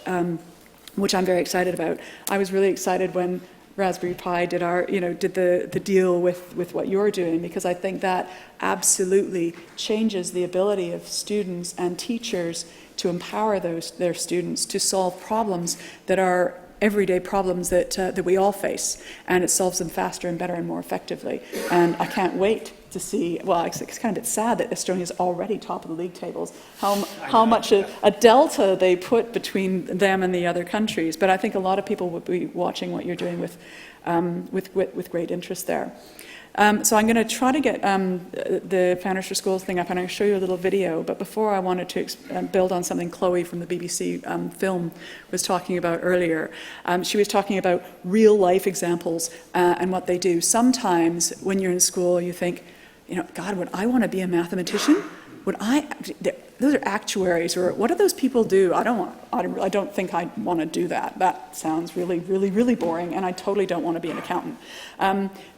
which I'm very excited about. I was really excited when Raspberry Pi did the deal with what you're doing, because I think that absolutely changes the ability of students and teachers to empower their students to solve problems that are everyday problems that we all face, and it solves them faster and better and more effectively. And I can't wait to see, well, it's kind of a bit sad that Estonia is already top of the league tables, how much a delta they put between them and the other countries. But I think a lot of people would be watching what you're doing with great interest there. So I'm going to try to get the Founders for Schools thing up, and I'll show you a little video. But before, I wanted to build on something Chloe from the BBC film was talking about earlier. She was talking about real-life examples and what they do. Sometimes when you're in school, you think, God, would I want to be a mathematician? Those are actuaries, or what do those people do? I don't think I want to do that. That sounds really, really, really boring, and I totally don't want to be an accountant.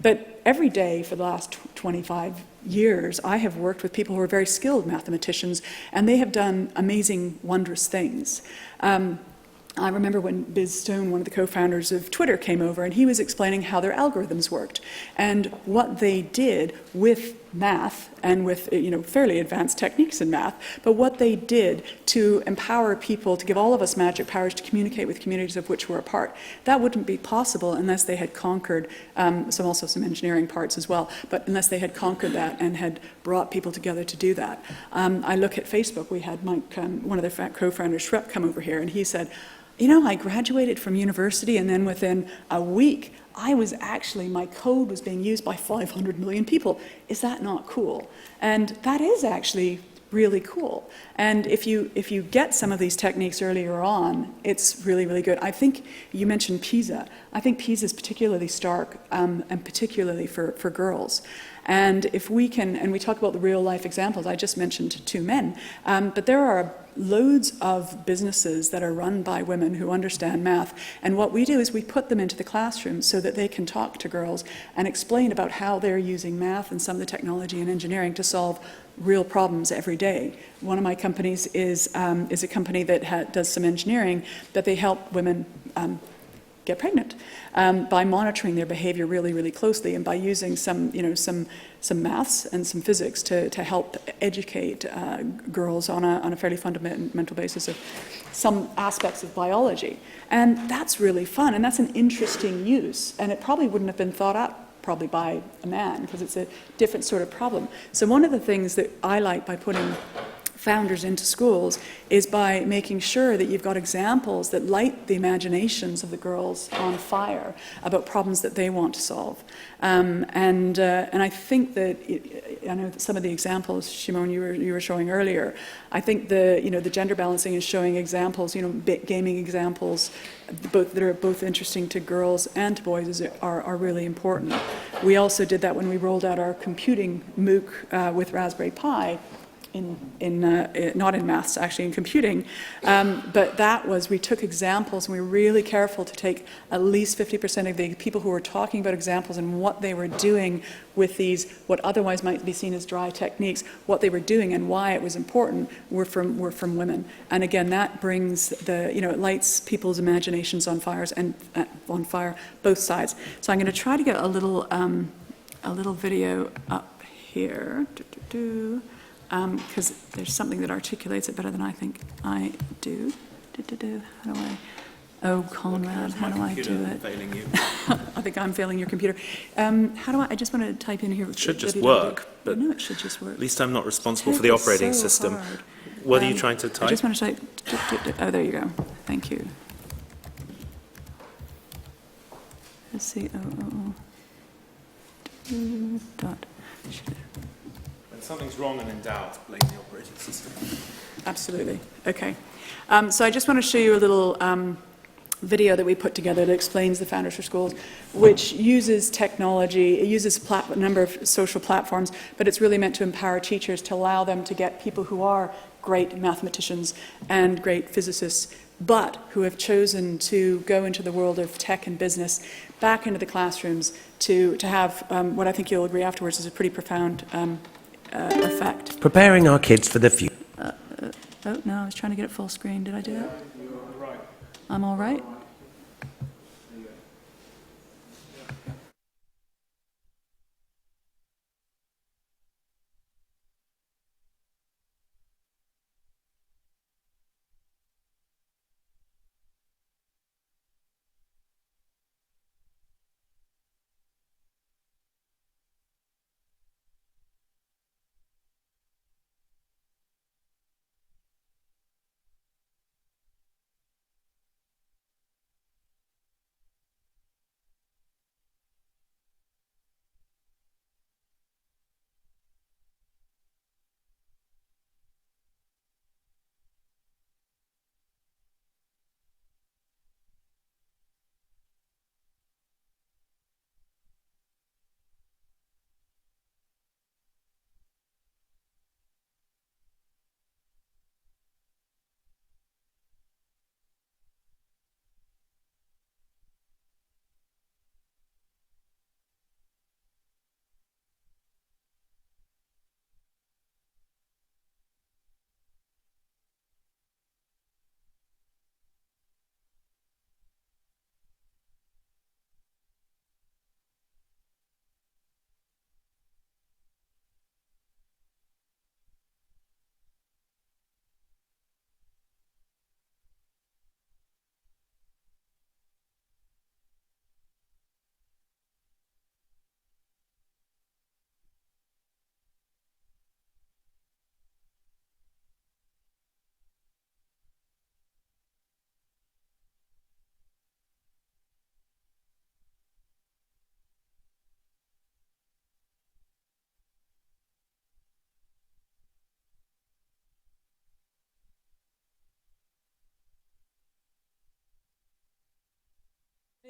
But every day for the last 25 years, I have worked with people who are very skilled mathematicians, and they have done amazing, wondrous things. I remember when Biz Stone, one of the co-founders of Twitter, came over, and he was explaining how their algorithms worked and what they did with math and with fairly advanced techniques in math, but what they did to empower people, to give all of us magic powers to communicate with communities of which we're a part. That wouldn't be possible unless they had conquered some engineering parts as well, but unless they had conquered that and had brought people together to do that. I look at Facebook. We had Mike, one of their co-founders, Schweitzer, come over here, and he said, I graduated from university, and then within a week, my code was being used by 500 million people. Is that not cool? And that is actually really cool. And if you get some of these techniques earlier on, it's really, really good. I think you mentioned PISA. I think PISA is particularly stark, and particularly for girls. And if we can, and we talk about the real life examples, I just mentioned 2 men, but there are loads of businesses that are run by women who understand math, and what we do is we put them into the classroom so that they can talk to girls and explain about how they're using math and some of the technology and engineering to solve real problems every day. One of my companies is a company that does some engineering, that they help women get pregnant by monitoring their behavior really, really closely, and by using some maths and some physics to help educate girls on a fairly fundamental basis of some aspects of biology. And that's really fun, and that's an interesting use, and it probably wouldn't have been thought up probably by a man, because it's a different sort of problem. So one of the things that I like by putting founders into schools is by making sure that you've got examples that light the imaginations of the girls on fire about problems that they want to solve. And I think that, I know that some of the examples, Shimon, you were showing earlier, I think the gender balancing is showing examples, gaming examples, that are both interesting to girls and to boys are really important. We also did that when we rolled out our computing MOOC with Raspberry Pi, not in maths, actually in computing, but that was, we took examples, and we were really careful to take at least 50% of the people who were talking about examples and what they were doing with these, what otherwise might be seen as dry techniques, what they were doing and why it was important, were from women. And again, that brings it lights people's imaginations on fire, both sides. So I'm going to try to get a little video up here. Because there's something that articulates it better than I think I do. How do I? Oh, Conrad, how do I do it? Failing you. I think I'm failing your computer. How do I just want to type in here. It should just work, but no, it should just work. At least I'm not responsible for the operating system. Hard. What are you trying to type? I just want to type. Oh, there you go. Thank you. Let's see. Dot. When something's wrong and in doubt, blame the operating system. Absolutely. Okay. So I just want to show you a little video that we put together that explains the Founders for Schools, which uses technology, it uses a number of social platforms, but it's really meant to empower teachers, to allow them to get people who are great mathematicians and great physicists, but who have chosen to go into the world of tech and business back into the classrooms to have what I think you'll agree afterwards is a pretty profound effect. Preparing our kids for the future. Oh, no, I was trying to get it full screen. Did I do that? I'm all right.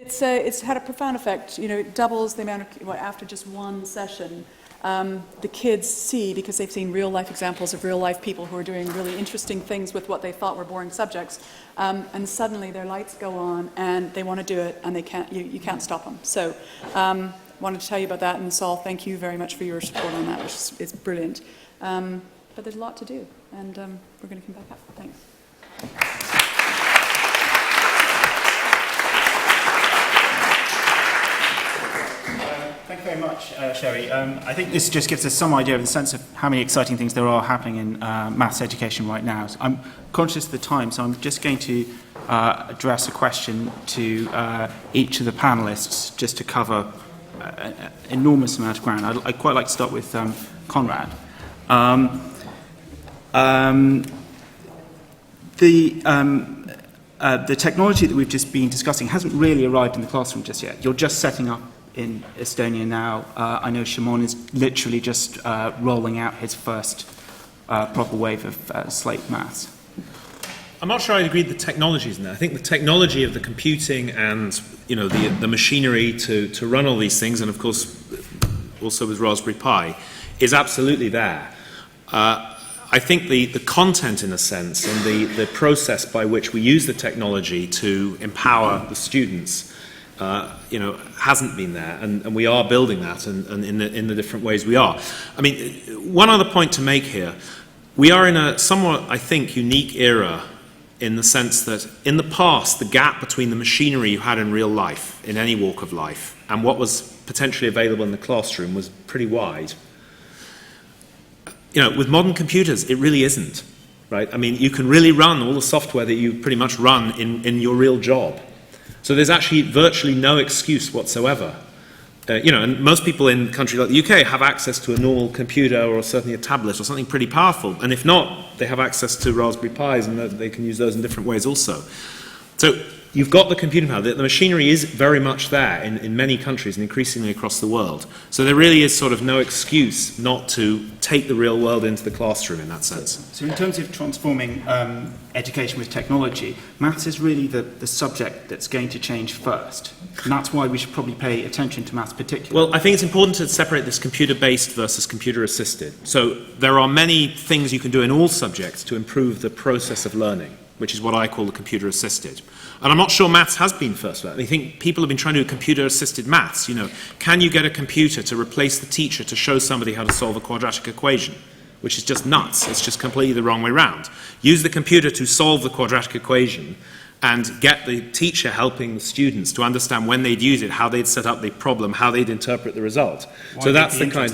It's had a profound effect. You know, it doubles the amount of, after just one session, the kids see, because they've seen real life examples of real life people who are doing really interesting things with what they thought were boring subjects, and suddenly their lights go on and they want to do it, and they can't. You can't stop them. So, wanted to tell you about that, and Saul, thank you very much for your support on that. It's brilliant. But there's a lot to do, and we're going to come back up. Thanks. Thank you very much, Sherry. I think this just gives us some idea of the sense of how many exciting things there are happening in maths education right now. So I'm conscious of the time, so I'm just going to address a question to each of the panelists just to cover an enormous amount of ground. I'd quite like to start with Conrad. The technology that we've just been discussing hasn't really arrived in the classroom just yet. You're just setting up in Estonia now. I know Shimon is literally just rolling out his first proper wave of slate maths. I'm not sure I agree with the technologies in there. I think the technology of the computing and the machinery to run all these things, and of course also with Raspberry Pi, is absolutely there. I think the content, in a sense, and the process by which we use the technology to empower the students hasn't been there, and we are building that, and in the different ways we are. I mean, one other point to make here: we are in a somewhat, I think, unique era, in the sense that in the past, the gap between the machinery you had in real life, in any walk of life, and what was potentially available in the classroom was pretty wide. With modern computers, it really isn't, right? I mean, you can really run all the software that you pretty much run in your real job. So there's actually virtually no excuse whatsoever. And most people in countries like the UK have access to a normal computer or certainly a tablet or something pretty powerful. And if not, they have access to Raspberry Pis, and they can use those in different ways also. So you've got the computing power. The machinery is very much there in many countries and increasingly across the world. So there really is sort of no excuse not to take the real world into the classroom in that sense. So in terms of transforming education with technology, maths is really the subject that's going to change first. And that's why we should probably pay attention to maths particularly. Well, I think it's important to separate this computer-based versus computer-assisted. So there are many things you can do in all subjects to improve the process of learning, which is what I call the computer-assisted. And I'm not sure maths has been first for that. I think people have been trying to do computer-assisted maths. You know, can you get a computer to replace the teacher to show somebody how to solve a quadratic equation? Which is just nuts. It's just completely the wrong way round. Use the computer to solve the quadratic equation and get the teacher helping the students to understand when they'd use it, how they'd set up the problem, how they'd interpret the result. So that's the kind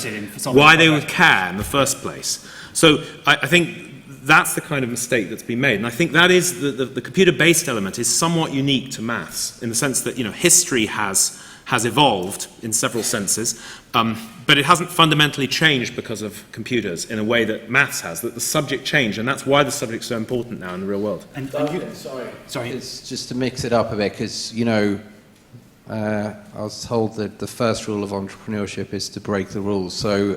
why they would care in the first place. So I think that's the kind of mistake that's been made. And I think that is the computer-based element is somewhat unique to maths in the sense that, you know, history has evolved in several senses, but it hasn't fundamentally changed because of computers in a way that maths has, that the subject changed, and that's why the subject's so important now in the real world. Sorry. It's just to mix it up a bit, because, you know, I was told that the first rule of entrepreneurship is to break the rules. So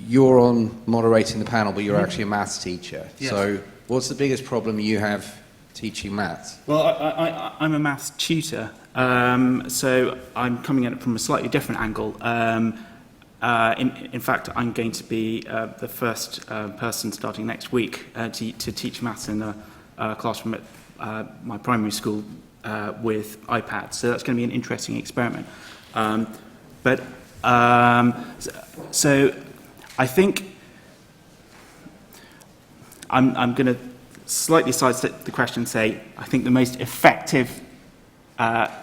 you're on moderating the panel, but you're actually a maths teacher. Yes. So what's the biggest problem you have teaching maths? Well, I'm a maths tutor, so I'm coming at it from a slightly different angle. In fact, I'm going to be the first person starting next week to teach maths in a classroom at my primary school with iPads. So that's going to be an interesting experiment. So I think I'm going to slightly sidestep the question and say I think the most effective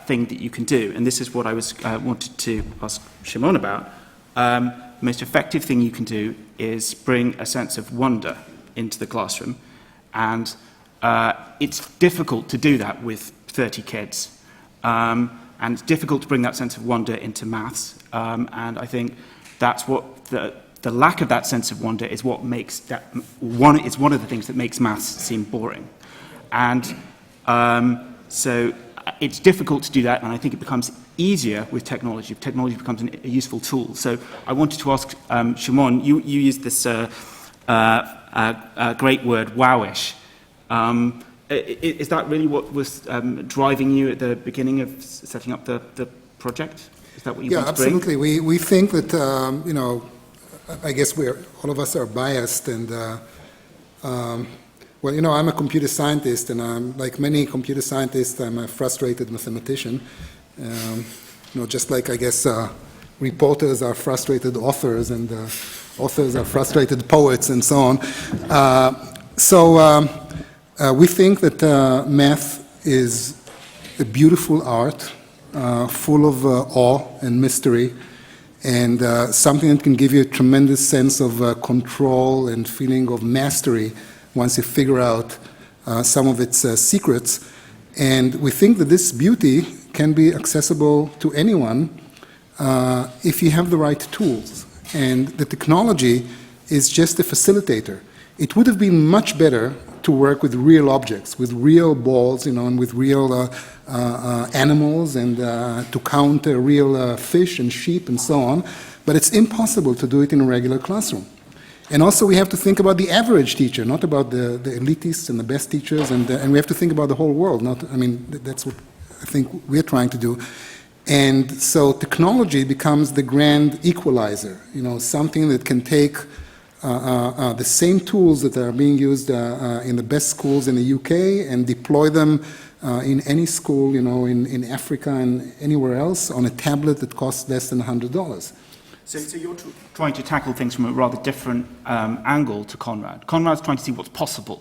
thing that you can do, and this is what I wanted to ask Shimon about, the most effective thing you can do is bring a sense of wonder into the classroom, and it's difficult to do that with 30 kids, and it's difficult to bring that sense of wonder into maths, and I think that's what the lack of that sense of wonder is what makes it's one of the things that makes maths seem boring. And so it's difficult to do that, and I think it becomes easier with technology. Technology becomes a useful tool. So I wanted to ask Shimon, you used this great word, wowish. Is that really what was driving you at the beginning of setting up the project? Is that what you want to bring? Yeah, absolutely. We think that, you know, I guess all of us are biased, and well, you know, I'm a computer scientist, and I'm like many computer scientists. I'm a frustrated mathematician. You know, just like I guess reporters are frustrated authors, and authors are frustrated poets, and so on. We think that math is a beautiful art, full of awe and mystery, and something that can give you a tremendous sense of control and feeling of mastery once you figure out some of its secrets. And we think that this beauty can be accessible to anyone if you have the right tools. And the technology is just a facilitator. It would have been much better to work with real objects, with real balls, you know, and with real animals, and to count real fish and sheep and so on. But it's impossible to do it in a regular classroom. And also we have to think about the average teacher, not about the elitists and the best teachers, and we have to think about the whole world. That's what I think we're trying to do. And so technology becomes the grand equalizer, you know, something that can take the same tools that are being used in the best schools in the UK and deploy them in any school, you know, in Africa and anywhere else on a tablet that costs less than $100. So you're trying to tackle things from a rather different angle to Conrad. Conrad's trying to see what's possible,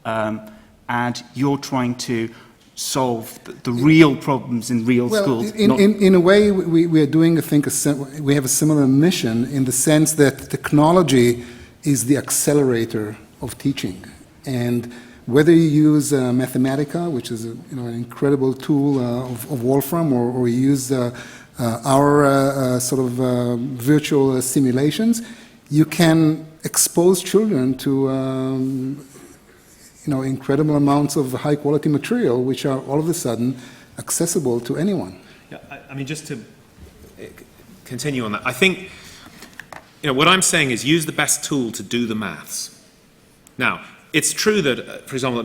and you're trying to solve the real problems in real schools. In a way, we are doing, I think, we have a similar mission in the sense that technology is the accelerator of teaching. And whether you use Mathematica, which is an incredible tool of Wolfram, or you use our sort of virtual simulations, you can expose children to incredible amounts of high-quality material, which are all of a sudden accessible to anyone. Yeah, I mean, just to continue on that, I think, what I'm saying is use the best tool to do the maths. Now, it's true that, for example,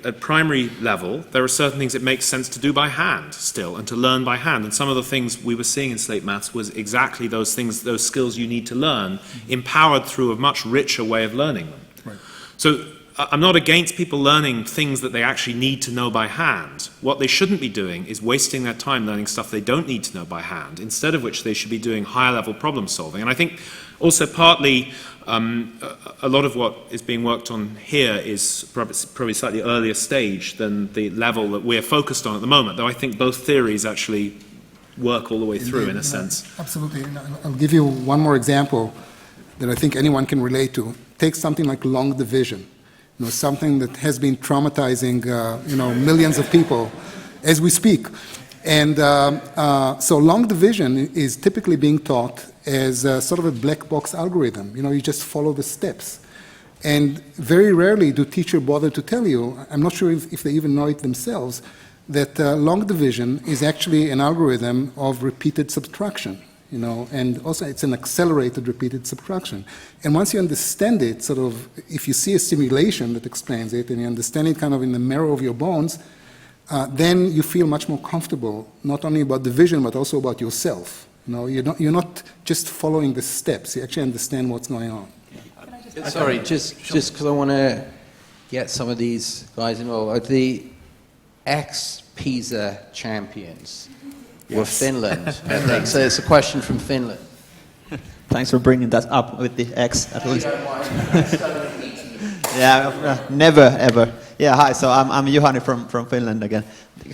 at primary level, there are certain things it makes sense to do by hand still, and to learn by hand. And some of the things we were seeing in Slate Maths was exactly those things, those skills you need to learn, empowered through a much richer way of learning them. Right. So I'm not against people learning things that they actually need to know by hand. What they shouldn't be doing is wasting their time learning stuff they don't need to know by hand, instead of which they should be doing higher level problem solving. And I think also partly a lot of what is being worked on here is probably slightly earlier stage than the level that we're focused on at the moment, though I think both theories actually work all the way through in a sense. Absolutely. And I'll give you one more example that I think anyone can relate to. Take something like long division, something that has been traumatizing, millions of people as we speak. And so long division is typically being taught as sort of a black box algorithm. You just follow the steps. And very rarely do teachers bother to tell you, I'm not sure if they even know it themselves, that long division is actually an algorithm of repeated subtraction. And also it's an accelerated repeated subtraction. And once you understand it, sort of, if you see a simulation that explains it, and you understand it kind of in the marrow of your bones, then you feel much more comfortable, not only about division, but also about yourself. You're not just following the steps. You actually understand what's going on. Sorry, just because I want to get some of these guys involved. The ex-PISA champions were Finland, I think. So it's a question from Finland. Thanks for bringing that up with the X at least. Yeah, never ever. Yeah, hi. So I'm Juhani from Finland again.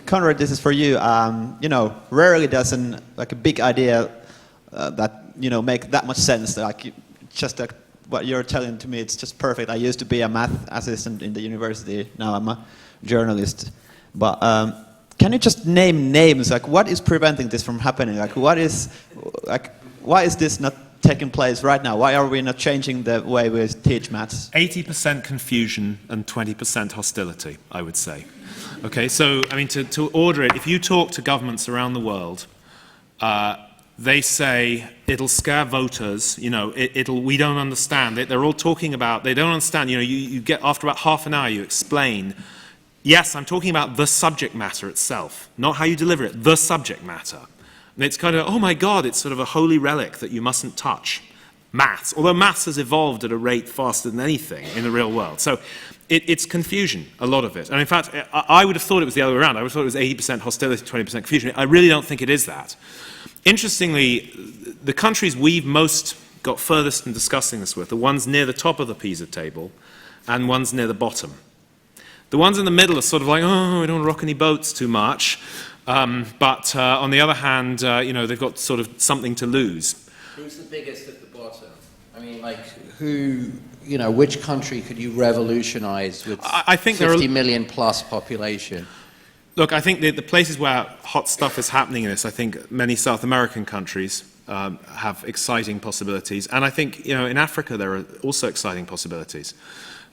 Conrad, this is for you. Rarely does a big idea that make that much sense. What you're telling to me, it's just perfect. I used to be a math assistant in the university. Now I'm a journalist. But can you just name names? What is preventing this from happening? Why is this not taking place right now? Why are we not changing the way we teach maths? 80% confusion and 20% hostility, I would say. Okay, so, I mean, to order it, if you talk to governments around the world, they say it'll scare voters, we don't understand. They're all talking about, they don't understand, you get, after about half an hour, you explain, yes, I'm talking about the subject matter itself, not how you deliver it, the subject matter. And it's kind of, oh my God, it's sort of a holy relic that you mustn't touch. Maths, although maths has evolved at a rate faster than anything in the real world. So it's confusion, a lot of it. And in fact, I would have thought it was the other way around. I would have thought it was 80% hostility, 20% confusion. I really don't think it is that. Interestingly, the countries we've most got furthest in discussing this with, the ones near the top of the PISA table and ones near the bottom. The ones in the middle are sort of like, oh, we don't rock any boats too much. But on the other hand, they've got sort of something to lose. Who's the biggest at the bottom? I mean, which country could you revolutionize with I think 50 million plus population? Look, I think the places where hot stuff is happening in this, I think many South American countries have exciting possibilities. And I think, in Africa there are also exciting possibilities.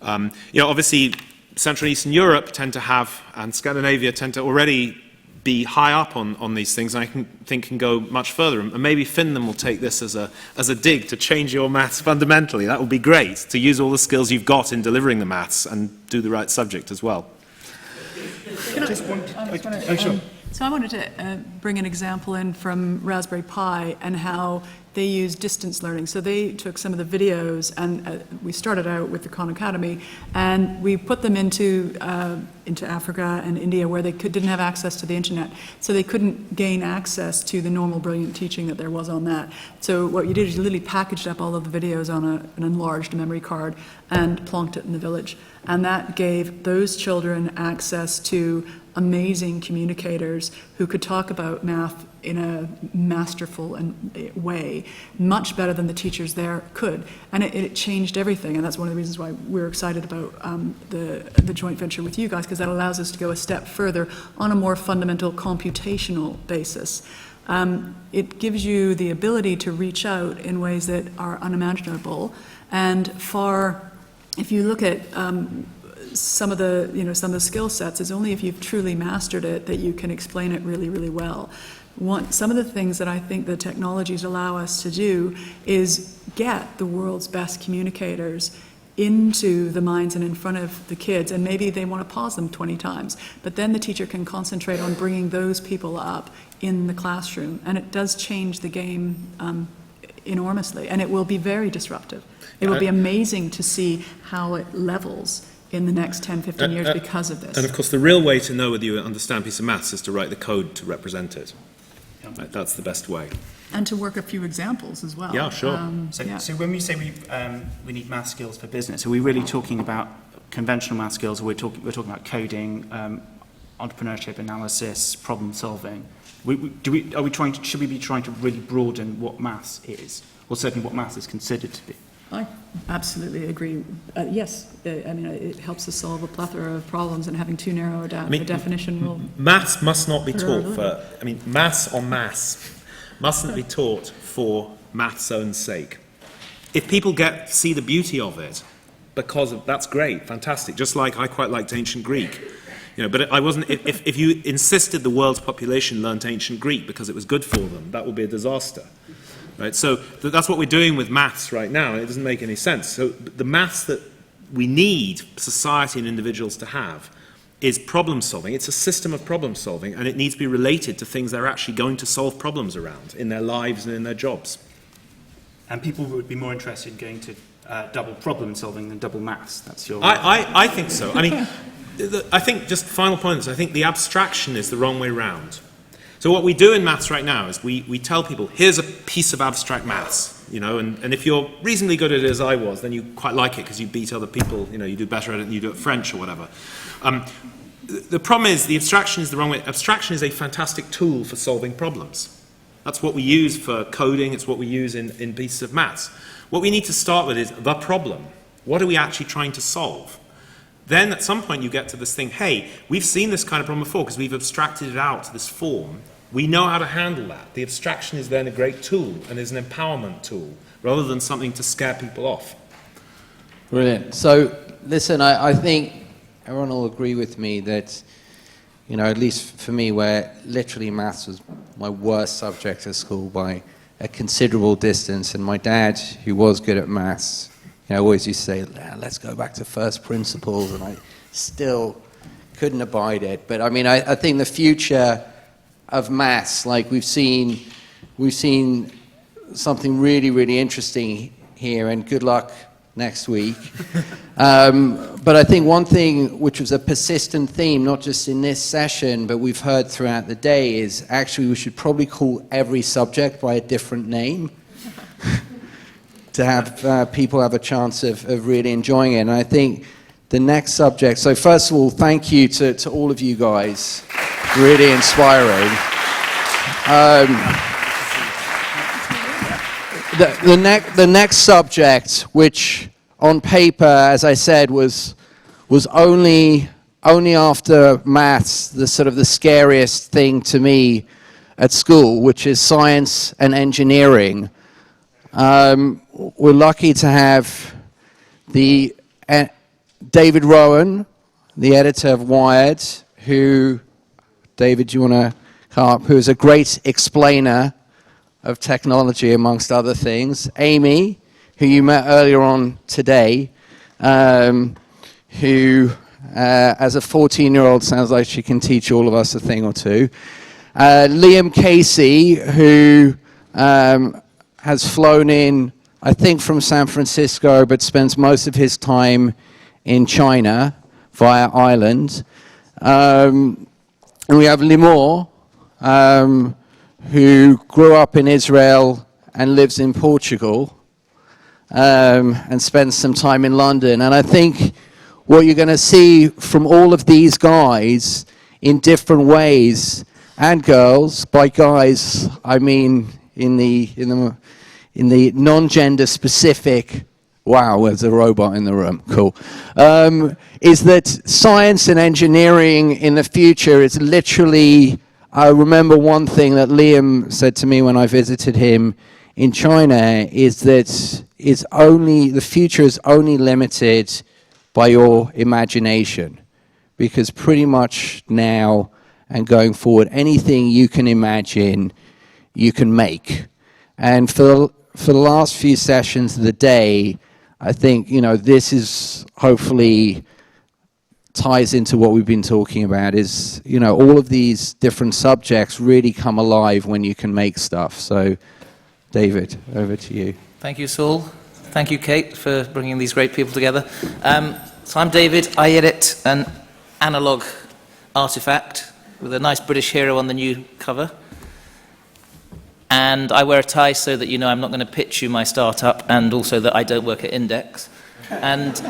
Obviously, Central and Eastern Europe tend to have, and Scandinavia tend to already be high up on these things, and I think can go much further. And maybe Finland will take this as a dig to change your maths fundamentally. That would be great, to use all the skills you've got in delivering the maths and do the right subject as well. So I wanted to bring an example in from Raspberry Pi and how they use distance learning. So they took some of the videos, and we started out with the Khan Academy, and we put them into Africa and India, where they didn't have access to the internet, so they couldn't gain access to the normal brilliant teaching that there was on that. So what you did is you literally packaged up all of the videos on an enlarged memory card and plonked it in the village, and that gave those children access to amazing communicators who could talk about math in a masterful way, much better than the teachers there could. And it changed everything, and that's one of the reasons why we're excited about the joint venture with you guys, because that allows us to go a step further on a more fundamental computational basis. It gives you the ability to reach out in ways that are unimaginable, and if you look at some of the skill sets is only if you've truly mastered it that you can explain it really, really well. Some of the things that I think the technologies allow us to do is get the world's best communicators into the minds and in front of the kids, and maybe they want to pause them 20 times, but then the teacher can concentrate on bringing those people up in the classroom, and it does change the game enormously, and it will be very disruptive. It will be amazing to see how it levels in the next 10, 15 years because of this. And of course, the real way to know whether you understand a piece of maths is to write the code to represent it. Right, that's the best way. And to work a few examples as well. Yeah, sure. So when we say we need math skills for business, are we really talking about conventional math skills, or we're talking about coding, entrepreneurship, analysis, problem solving? Should we be trying to really broaden what maths is, or certainly what maths is considered to be? I absolutely agree. Yes, I mean, it helps us solve a plethora of problems, and having too narrow a definition will... Maths must not be taught for... I mean, maths on maths mustn't be taught for maths' own sake. If people see the beauty of it, that's great, fantastic. Just like I quite liked ancient Greek. But I wasn't... If you insisted the world's population learnt ancient Greek because it was good for them, that would be a disaster. Right, so that's what we're doing with maths right now, and it doesn't make any sense. So the maths that we need society and individuals to have is problem solving. It's a system of problem solving, and it needs to be related to things they're actually going to solve problems around in their lives and in their jobs. And people would be more interested in going to double problem solving than double maths. That's your... I think so. I mean, I think, just final point is, I think the abstraction is the wrong way round. So what we do in maths right now is we tell people, here's a piece of abstract maths, and if you're reasonably good at it as I was, then you quite like it because you beat other people, you do better at it than you do at French or whatever. The problem is the abstraction is the wrong way. Abstraction is a fantastic tool for solving problems. That's what we use for coding, it's what we use in pieces of maths. What we need to start with is the problem. What are we actually trying to solve? Then at some point you get to this thing, hey, we've seen this kind of problem before because we've abstracted it out to this form. We know how to handle that. The abstraction is then a great tool and is an empowerment tool rather than something to scare people off. Brilliant. So, listen, I think everyone will agree with me that, at least for me, where literally maths was my worst subject at school by a considerable distance, and my dad, who was good at maths, always used to say, let's go back to first principles, and I still couldn't abide it. But I mean, I think the future of maths, like we've seen something really, really interesting here, and good luck next week. But I think one thing which was a persistent theme, not just in this session, but we've heard throughout the day, is actually we should probably call every subject by a different name. To have people have a chance of really enjoying it. And I think the next subject, so first of all, thank you to all of you guys. Really inspiring. The next subject, which on paper, as I said, was only after maths, the sort of the scariest thing to me at school, which is science and engineering. We're lucky to have David Rowan, the editor of Wired, who, David, do you want to come up, who is a great explainer of technology, amongst other things. Amy, who you met earlier on today, who, as a 14-year-old, sounds like she can teach all of us a thing or two. Liam Casey, who has flown in, I think, from San Francisco, but spends most of his time in China via Ireland. And we have Limor, who grew up in Israel and lives in Portugal, and spends some time in London. And I think what you're going to see from all of these guys in different ways, and girls, by guys, I mean in the non-gender specific, wow, there's a robot in the room, cool, is that science and engineering in the future is literally, I remember one thing that Liam said to me when I visited him in China, is that the future is only limited by your imagination, because pretty much now and going forward, anything you can imagine, you can make. And for the last few sessions of the day, I think, this is hopefully ties into what we've been talking about is, all of these different subjects really come alive when you can make stuff. So, David, over to you. Thank you, Saul. Thank you, Kate, for bringing these great people together. So I'm David. I edit an analog artifact with a nice British hero on the new cover. And I wear a tie so that I'm not going to pitch you my startup, and also that I don't work at Index. And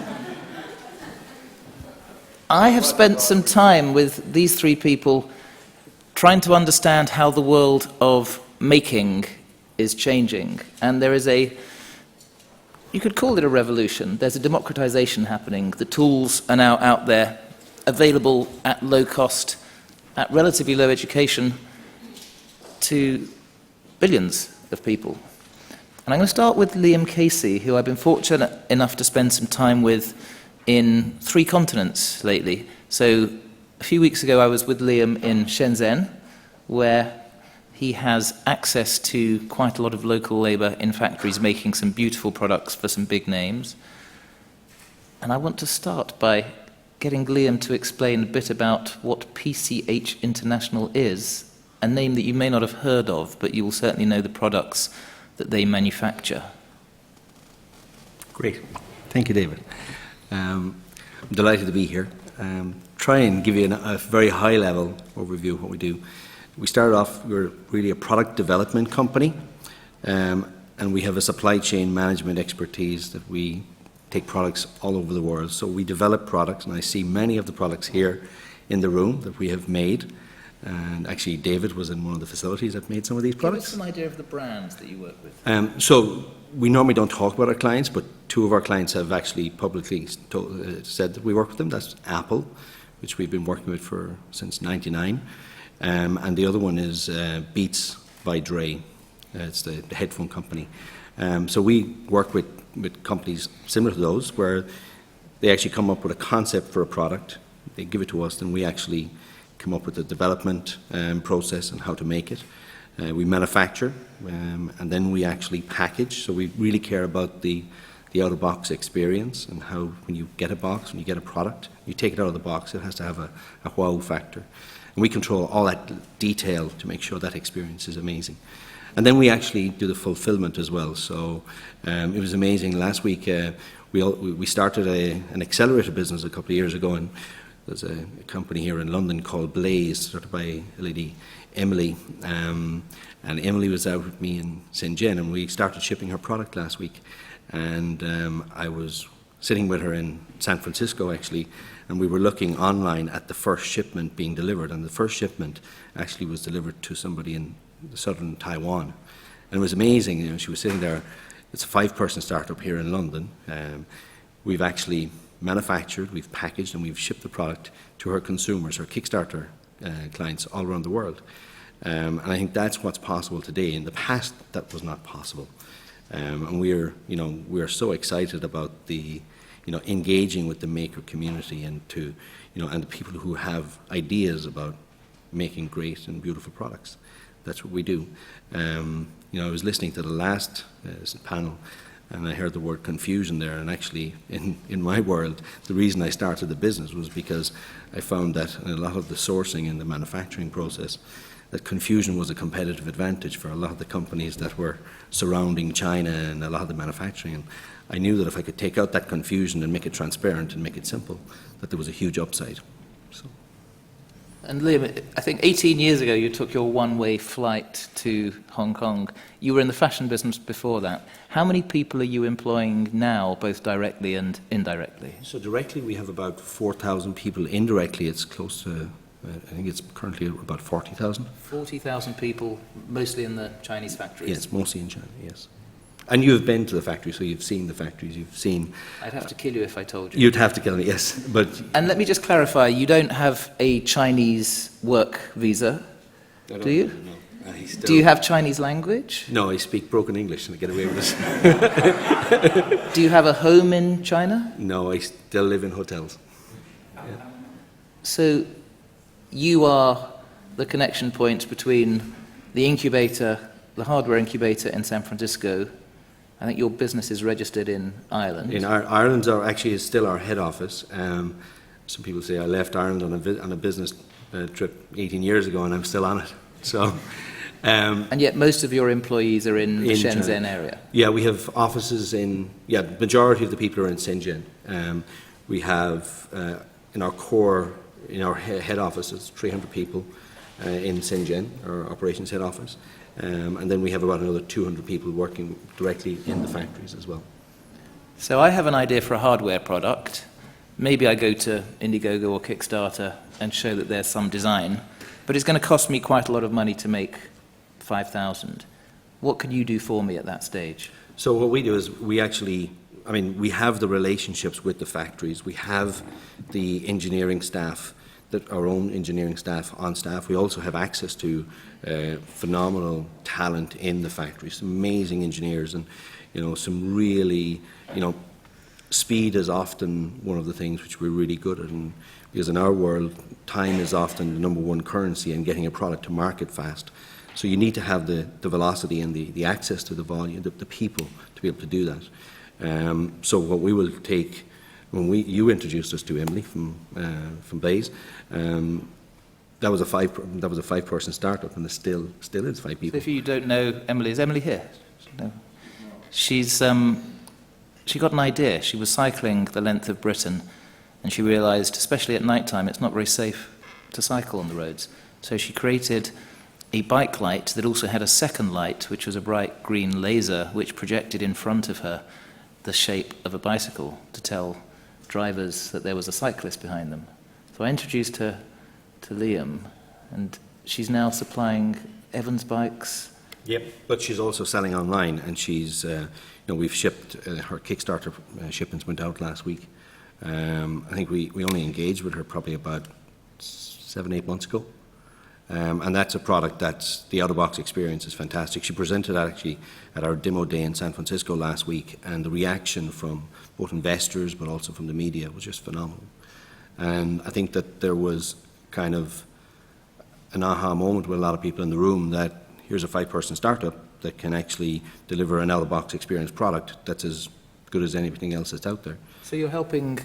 I have spent some time with these three people trying to understand how the world of making is changing. And there is you could call it a revolution. There's a democratization happening. The tools are now out there, available at low cost, at relatively low education, to billions of people. And I'm going to start with Liam Casey, who I've been fortunate enough to spend some time with in 3 continents lately. So a few weeks ago I was with Liam in Shenzhen, where he has access to quite a lot of local labour in factories making some beautiful products for some big names. And I want to start by getting Liam to explain a bit about what PCH International is, a name that you may not have heard of, but you will certainly know the products that they manufacture. Great. Thank you, David. I'm delighted to be here. Try and give you a very high-level overview of what we do. We started off, we're really a product development company, and we have a supply chain management expertise that we take products all over the world. So we develop products, and I see many of the products here in the room that we have made. And actually, David was in one of the facilities that made some of these products. Give us an idea of the brands that you work with. So we normally don't talk about our clients, but 2 of our clients have actually publicly said that we work with them. That's Apple, which we've been working with since '99. And the other one is Beats by Dre. It's the headphone company. So we work with companies similar to those, where they actually come up with a concept for a product. They give it to us, and we actually come up with the development process and how to make it. We manufacture, and then we actually package. So we really care about the out-of-box experience, and how when you get a box, when you get a product, you take it out of the box, it has to have a wow factor. And we control all that detail to make sure that experience is amazing. And then we actually do the fulfillment as well. So it was amazing. Last week we started an accelerator business a couple of years ago, and there's a company here in London called Blaze, started by a lady, Emily. And Emily was out with me in Shenzhen, and we started shipping her product last week. And I was sitting with her in San Francisco, actually, and we were looking online at the first shipment being delivered. And the first shipment actually was delivered to somebody in southern Taiwan. And it was amazing. She was sitting there. It's a 5-person startup here in London. We've actually manufactured, we've packaged, and we've shipped the product to her consumers, her Kickstarter clients all around the world. And I think that's what's possible today. In the past, that was not possible. And we're so excited about the, engaging with the maker community, and and the people who have ideas about making great and beautiful products. That's what we do. I was listening to the last panel, and I heard the word confusion there. And actually, in my world, the reason I started the business was because I found that in a lot of the sourcing and the manufacturing process, that confusion was a competitive advantage for a lot of the companies that were surrounding China and a lot of the manufacturing. And I knew that if I could take out that confusion and make it transparent and make it simple, that there was a huge upside. And Liam, I think 18 years ago you took your one-way flight to Hong Kong. You were in the fashion business before that. How many people are you employing now, both directly and indirectly? So directly we have about 4,000 people. Indirectly it's close to, I think it's currently about 40,000. 40,000 people, mostly in the Chinese factories? Yes, mostly in China, yes. And you've been to the factory, so you've seen the factories, you've seen... I'd have to kill you if I told you. You'd have to kill me, yes. And let me just clarify, you don't have a Chinese work visa, do you? No. Do you have Chinese language? No, I speak broken English and I get away with it. Do you have a home in China? No, I still live in hotels. So you are the connection point between the incubator, the hardware incubator in San Francisco. I think your business is registered in Ireland. Ireland is still our head office. Some people say I left Ireland on a business trip 18 years ago and I'm still on it. So, and yet most of your employees are in the Shenzhen China. area. Yeah, we have offices the majority of the people are in Shenzhen. We have in our head office, it's 300 people in Shenzhen, our operations head office. And then we have about another 200 people working directly in the factories as well. So I have an idea for a hardware product. Maybe I go to Indiegogo or Kickstarter and show that there's some design, but it's going to cost me quite a lot of money to make 5,000. What can you do for me at that stage? So what we do is we have the relationships with the factories. We have the engineering staff, our own engineering staff on staff. We also have access to phenomenal talent in the factories, some amazing engineers, and some really, speed is often one of the things which we're really good at, and because in our world, time is often the number one currency in getting a product to market fast. So you need to have the velocity and the access to the volume, the people to be able to do that. So what we will take, when you introduced us to Emily from Blaze, that was a 5-person startup, and it still is 5 people. So if you don't know Emily, is Emily here? No. She got an idea. She was cycling the length of Britain, and she realised, especially at night time, it's not very safe to cycle on the roads. So she created a bike light that also had a second light, which was a bright green laser, which projected in front of her the shape of a bicycle to tell drivers that there was a cyclist behind them. So I introduced her to Liam, and she's now supplying Evans bikes. Yep, but she's also selling online, and she's, we've shipped, her Kickstarter shipments went out last week. I think we only engaged with her probably about 7-8 months ago. And that's a product that's, the out-of-box experience is fantastic. She presented that actually at our demo day in San Francisco last week, and the reaction from both investors but also from the media was just phenomenal. And I think that there was kind of an aha moment with a lot of people in the room that here's a 5-person startup that can actually deliver an out-of-box experience product that's as good as anything else that's out there. So you're helping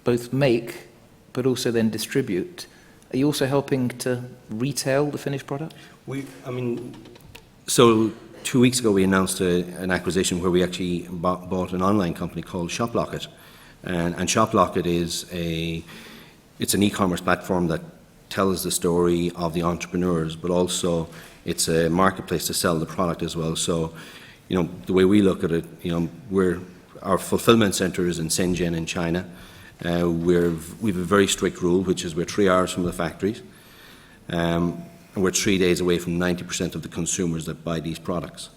both make but also then distribute. Are you also helping to retail the finished product? So 2 weeks ago we announced an acquisition where we actually bought an online company called ShopLocket. And ShopLocket is it's an e-commerce platform that tells the story of the entrepreneurs, but also it's a marketplace to sell the product as well. So, the way we look at it, our fulfillment center is in Shenzhen in China. We have a very strict rule, which is we're 3 hours from the factories, and we're 3 days away from 90% of the consumers that buy these products.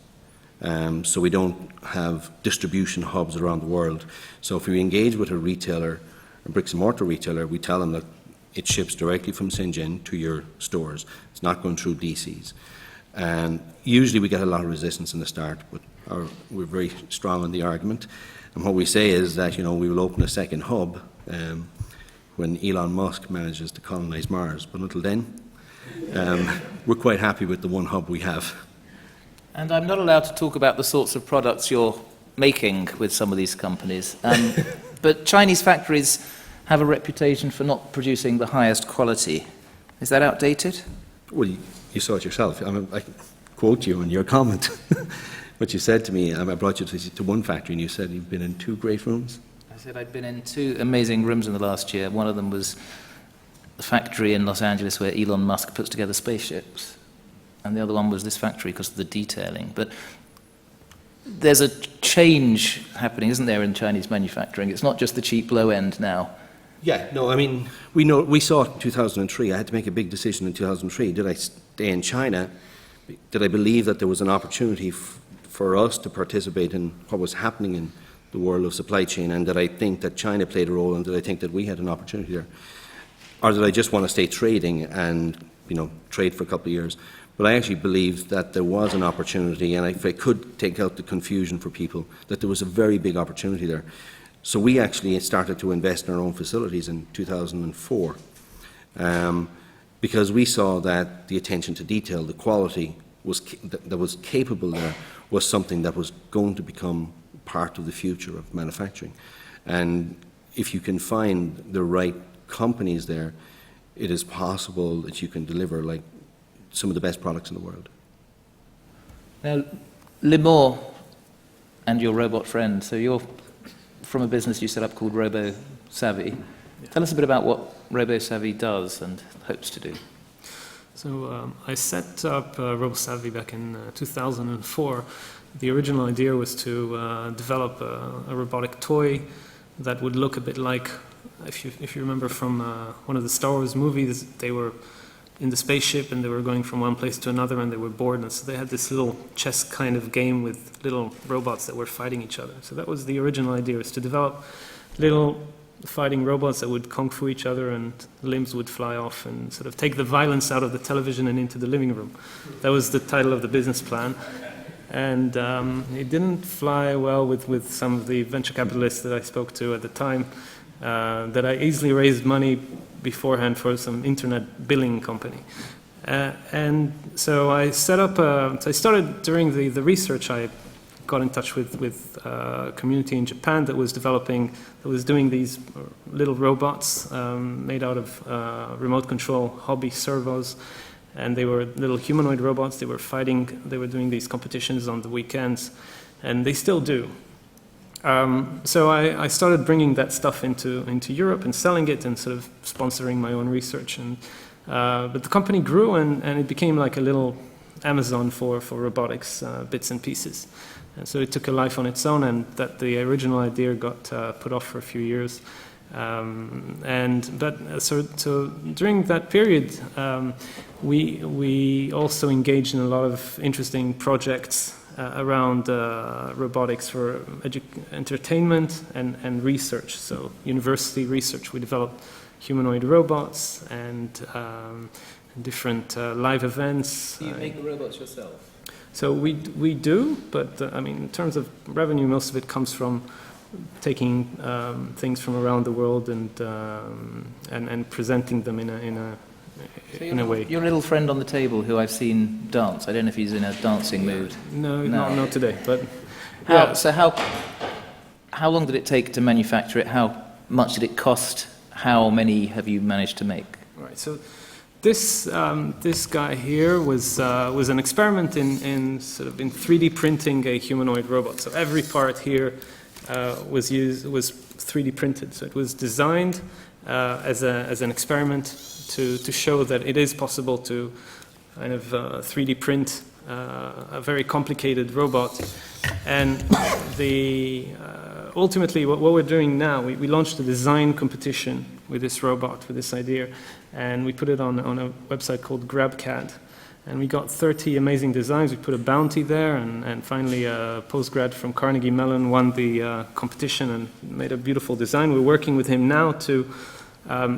So we don't have distribution hubs around the world. So if we engage with a retailer, a bricks and mortar retailer, we tell them that it ships directly from Shenzhen to your stores. It's not going through DCs. And usually we get a lot of resistance in the start, but we're very strong on the argument. And what we say is that, we will open a second hub when Elon Musk manages to colonize Mars. But until then, we're quite happy with the one hub we have. And I'm not allowed to talk about the sorts of products you're making with some of these companies. But Chinese factories have a reputation for not producing the highest quality. Is that outdated? Well, you saw it yourself. I can quote you on your comment. What you said to me, I brought you to one factory and you said you've been in 2 great rooms. I said I'd been in 2 amazing rooms in the last year. One of them was the factory in Los Angeles where Elon Musk puts together spaceships. And the other one was this factory because of the detailing. But there's a change happening, isn't there, in Chinese manufacturing? It's not just the cheap low end now. Yeah, no, we saw it in 2003. I had to make a big decision in 2003. Did I stay in China? Did I believe that there was an opportunity for us to participate in what was happening in the world of supply chain? And did I think that China played a role? And did I think that we had an opportunity there? Or did I just want to stay trading and trade for a couple of years. But I actually believed that there was an opportunity, and if I could take out the confusion for people, that there was a very big opportunity there. So we actually started to invest in our own facilities in 2004, because we saw that the attention to detail, the quality that was capable there, was something that was going to become part of the future of manufacturing. And if you can find the right companies there, it is possible that you can deliver like some of the best products in the world. Now, Limor and your robot friend, so you're from a business you set up called RobboSavvy. Yeah. Tell us a bit about what RobboSavvy does and hopes to do. So I set up RobboSavvy back in 2004. The original idea was to develop a robotic toy that would look a bit like, if you remember from one of the Star Wars movies, they were in the spaceship and they were going from one place to another and they were bored, and so they had this little chess kind of game with little robots that were fighting each other. So that was the original idea, was to develop little fighting robots that would kung fu each other and limbs would fly off and sort of take the violence out of the television and into the living room. That was the title of the business plan. And it didn't fly well with some of the venture capitalists that I spoke to at the time, that I easily raised money beforehand for some internet billing company. And so I set up, so I started during the research, I got in touch with a community in Japan that was doing these little robots made out of remote control hobby servos. And they were little humanoid robots. They were fighting, they were doing these competitions on the weekends, and they still do. So I started bringing that stuff into Europe and selling it and sort of sponsoring my own research. And but the company grew and it became like a little Amazon for robotics bits and pieces. And so it took a life on its own, and that the original idea got put off for a few years. So during that period, we also engaged in a lot of interesting projects around robotics for entertainment and research. So university research, we developed humanoid robots and different live events. Do you make the robots yourself? So we do, but I mean, in terms of revenue, most of it comes from taking things from around the world and presenting them in a way. Your little friend on the table who I've seen dance, I don't know if he's in a dancing mood. No, not today. But So how long did it take to manufacture it? How much did it cost? How many have you managed to make? Right. So this guy here was an experiment in 3D printing a humanoid robot. So every part here was 3D printed. So it was designed as an experiment to show that it is possible to kind of 3D print a very complicated robot. And ultimately what we're doing now, we launched a design competition with this robot, with this idea, and we put it on a website called GrabCAD. And we got 30 amazing designs. We put a bounty there, and finally a postgrad from Carnegie Mellon won the competition and made a beautiful design. We're working with him now to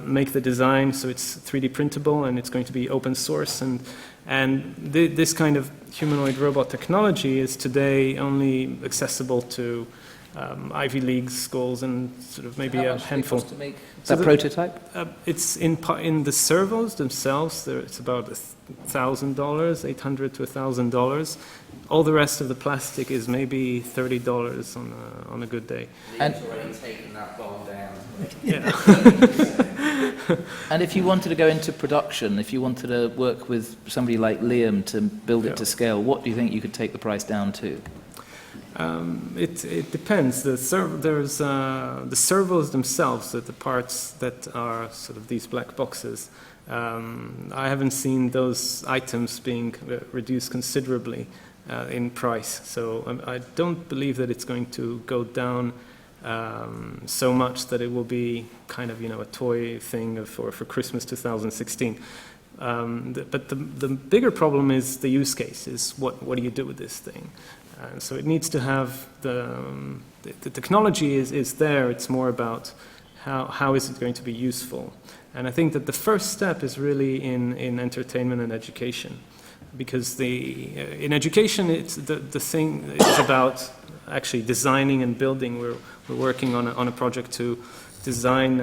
make the design so it's 3D printable and it's going to be open source. And this kind of humanoid robot technology is today only accessible to Ivy League schools and sort of maybe a handful. To make that prototype? It's in the servos themselves. It's about $1,000, $800 to $1,000. All the rest of the plastic is maybe $30 on a good day. And already taken that bowl down. Yeah. And if you wanted to go into production, if you wanted to work with somebody like Liam to build it to scale, what do you think you could take the price down to? It depends. The servos themselves, the parts that are sort of these black boxes, I haven't seen those items being reduced considerably in price. So I don't believe that it's going to go down so much that it will be kind of a toy thing for Christmas 2016. But the bigger problem is the use case. Is what do you do with this thing? So it needs to have the technology is there. It's more about how is it going to be useful. And I think that the first step is really in entertainment and education, because in education, it's the thing is about actually designing and building. We're working on a project to design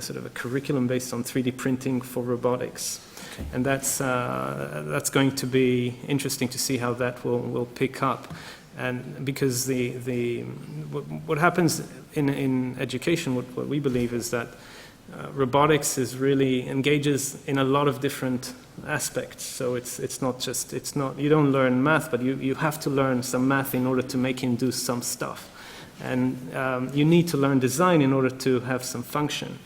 sort of a curriculum based on 3D printing for robotics. Okay. And that's going to be interesting to see how that will pick up. And because what happens in education, what we believe is that robotics is really engages in a lot of different aspects. So it's not you don't learn math, but you have to learn some math in order to make him do some stuff. And you need to learn design in order to have some function.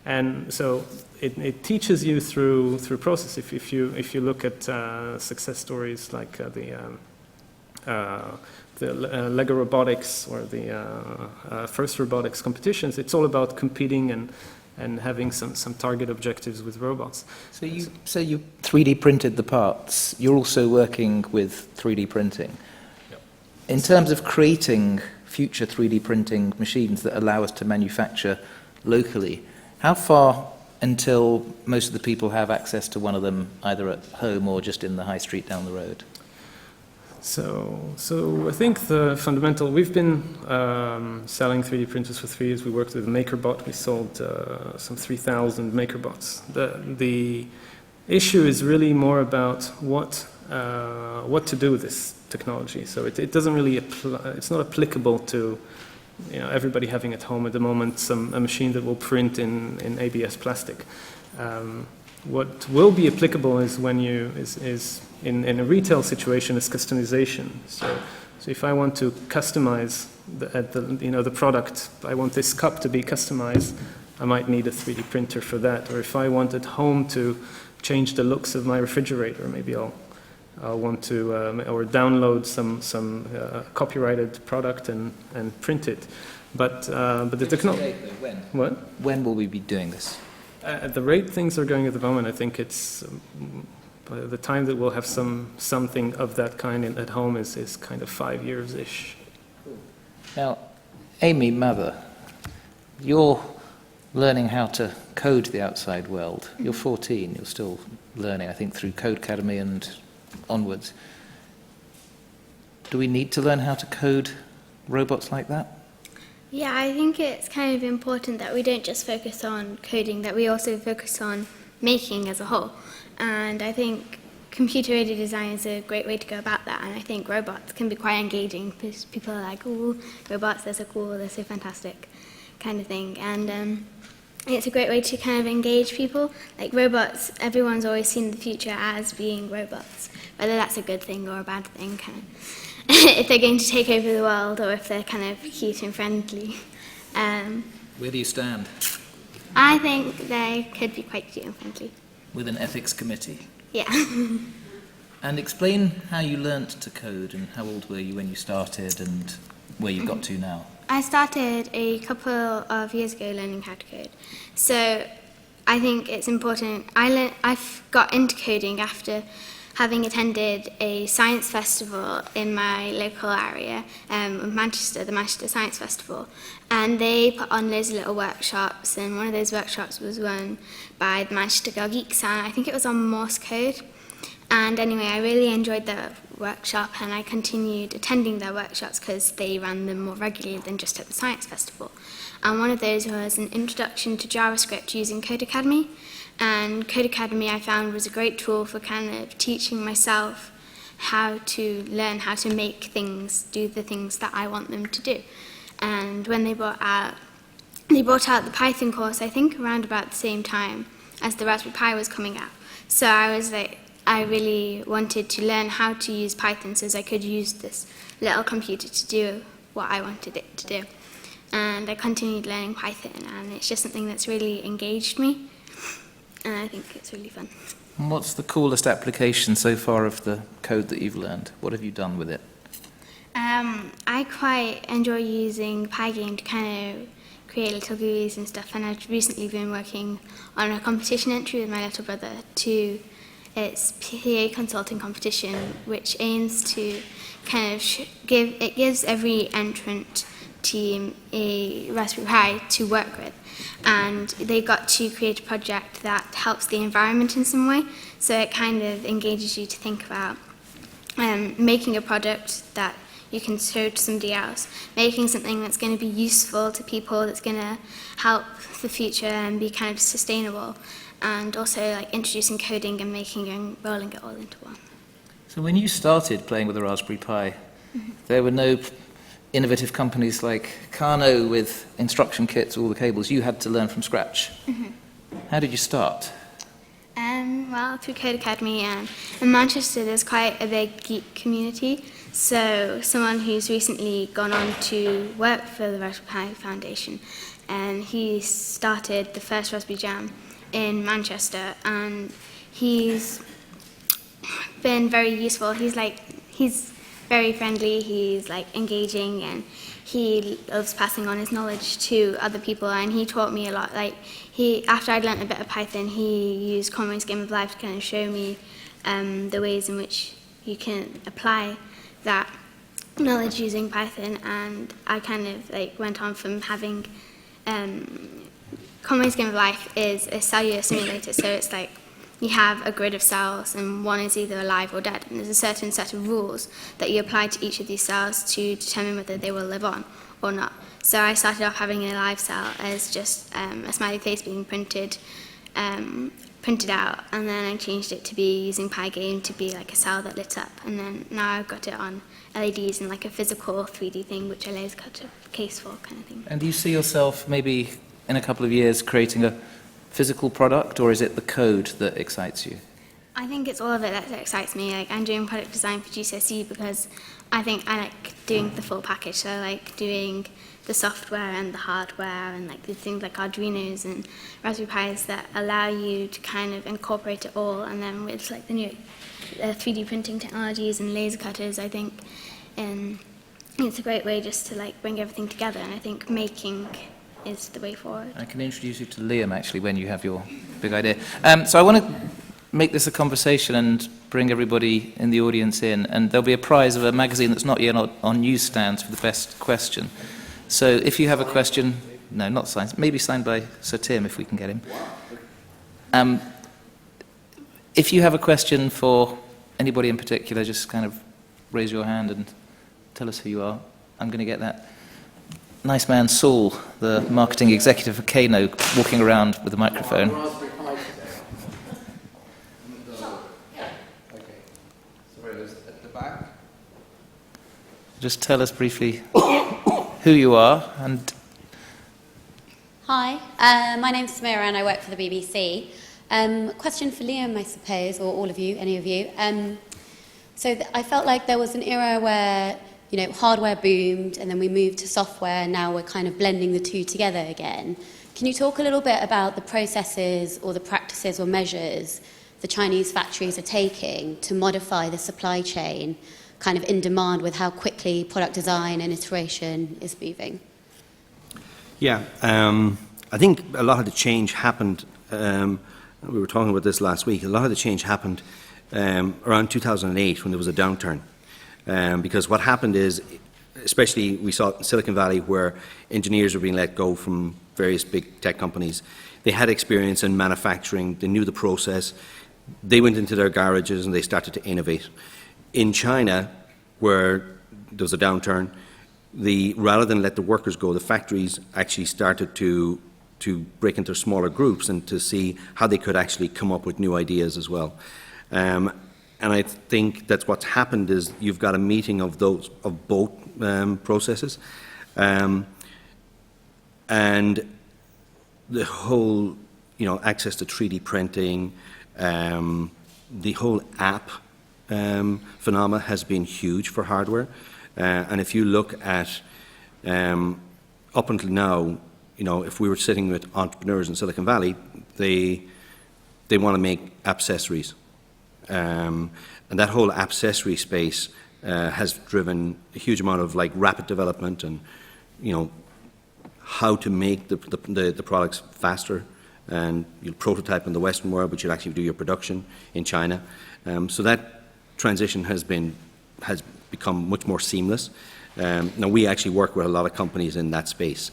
And so it teaches you through process. If you look at success stories like the Lego robotics or the first robotics competitions, it's all about competing and having some target objectives with robots. So you 3D printed the parts. You're also working with 3D printing. Yep. In terms of creating future 3D printing machines that allow us to manufacture locally, how far until most of the people have access to one of them, either at home or just in the high street down the road? So I think the fundamental, we've been selling 3D printers for 3 years. We worked with MakerBot. We sold some 3,000 MakerBots. The issue is really more about what to do with this technology. So it doesn't really it's not applicable to everybody having at home at the moment a machine that will print in ABS plastic. What will be applicable is when in a retail situation is customization. So if I want to customize the product, I want this cup to be customized, I might need a 3D printer for that. Or if I want at home to change the looks of my refrigerator, maybe I'll want to or download some copyrighted product and print it. But the technology. When? What? When will we be doing this? At the rate things are going at the moment, I think it's by the time that we'll have something of that kind at home is kind of 5 years-ish. Now, Amy Mather, you're learning how to code the outside world. You're 14, you're still learning, I think, through Code Academy and onwards. Do we need to learn how to code robots like that? Yeah, I think it's kind of important that we don't just focus on coding, that we also focus on making as a whole. And I think computer-aided design is a great way to go about that. And I think robots can be quite engaging because people are like, "Oh, robots, they're so cool, they're so fantastic," kind of thing. And it's a great way to kind of engage people. Like robots, everyone's always seen the future as being robots, whether that's a good thing or a bad thing, kind of. If they're going to take over the world or if they're kind of cute and friendly. Where do you stand? I think they could be quite cute and friendly. With an ethics committee? Yeah. And explain how you learnt to code and how old were you when you started and where you've got to now. I started a couple of years ago learning how to code. So I think it's important. I've got into coding after having attended a science festival in my local area, Manchester, the Manchester Science Festival, and they put on loads of little workshops, and one of those workshops was run by the Manchester Girl Geeks, and I think it was on Morse code. And anyway, I really enjoyed the workshop, and I continued attending their workshops because they ran them more regularly than just at the science festival. And one of those was an introduction to JavaScript using Code Academy. And Code Academy I found was a great tool for kind of teaching myself how to learn how to make things do the things that I want them to do. And when they brought out the Python course, I think around about the same time as the Raspberry Pi was coming out. So I was like, I really wanted to learn how to use Python so I could use this little computer to do what I wanted it to do. And I continued learning Python, and it's just something that's really engaged me. And I think it's really fun. And what's the coolest application so far of the code that you've learned? What have you done with it? I quite enjoy using Pygame to kind of create little GUIs and stuff, and I've recently been working on a competition entry with my little brother to its PA consulting competition, which aims to kind of gives every entrant team a Raspberry Pi to work with, and they got to create a project that helps the environment in some way, so it kind of engages you to think about making a product that you can show to somebody else, making something that's going to be useful to people, that's going to help the future and be kind of sustainable, and also like introducing coding and making and rolling it all into one. So when you started playing with the Raspberry Pi, there were no innovative companies like Kano with instruction kits, all the cables. You had to learn from scratch. How did you start? Well, through Code Academy, and in Manchester there's quite a big geek community, so someone who's recently gone on to work for the Raspberry Pi Foundation, and he started the first Raspberry Jam in Manchester, and he's been very useful. He's very friendly, he's like engaging, and he loves passing on his knowledge to other people, and he taught me a lot. After I'd learnt a bit of Python, he used Conrad's Game of Life to kind of show me the ways in which you can apply that knowledge using Python, and I kind of went on from having Conrad's Game of Life is a cellular simulator, so it's like you have a grid of cells and one is either alive or dead, and there's a certain set of rules that you apply to each of these cells to determine whether they will live on or not. So I started off having a live cell as just a smiley face being printed out, and then I changed it to be using Pygame to be like a cell that lit up, and then now I've got it on LEDs and like a physical 3D thing which I laser cut a case for kind of thing. And do you see yourself maybe in a couple of years creating a physical product, or is it the code that excites you? I think it's all of it that excites me. I'm doing product design for GCSE because I think I like doing the full package. So I like doing the software and the hardware and the things like Arduinos and Raspberry Pis that allow you to kind of incorporate it all. And then with the new 3D printing technologies and laser cutters, I think it's a great way just to bring everything together. And I think making is the way forward. I can introduce you to Liam actually when you have your big idea. So I want to make this a conversation and bring everybody in the audience in, and there'll be a prize of a magazine that's not yet on newsstands for the best question. So if you have a question, no, not signed, maybe signed by Sir Tim if we can get him. If you have a question for anybody in particular, just kind of raise your hand and tell us who you are. I'm going to get that nice man Saul, the marketing executive for Kano, walking around with a microphone. Just tell us briefly who you are and... Hi, my name's Samira and I work for the BBC. Question for Liam, I suppose, or all of you, any of you. I felt like there was an era where hardware boomed and then we moved to software, and now we're kind of blending the two together again. Can you talk a little bit about the processes or the practices or measures the Chinese factories are taking to modify the supply chain kind of in demand with how quickly product design and iteration is moving? Yeah, I think a lot of the change happened, we were talking about this last week, a lot of the change happened around 2008 when there was a downturn. Because what happened is, especially we saw it in Silicon Valley where engineers were being let go from various big tech companies. They had experience in manufacturing, they knew the process, they went into their garages and they started to innovate. In China, where there was a downturn, rather than let the workers go, the factories actually started to break into smaller groups and to see how they could actually come up with new ideas as well. And I think that's what's happened is you've got a meeting of both processes, and the whole access to 3D printing, the whole app phenomena has been huge for hardware, and if you look at up until now, if we were sitting with entrepreneurs in Silicon Valley, they want to make accessories. And that whole accessory space has driven a huge amount of rapid development and how to make the products faster, and you'll prototype in the Western world, but you'll actually do your production in China. So that transition has become much more seamless. Now, we actually work with a lot of companies in that space.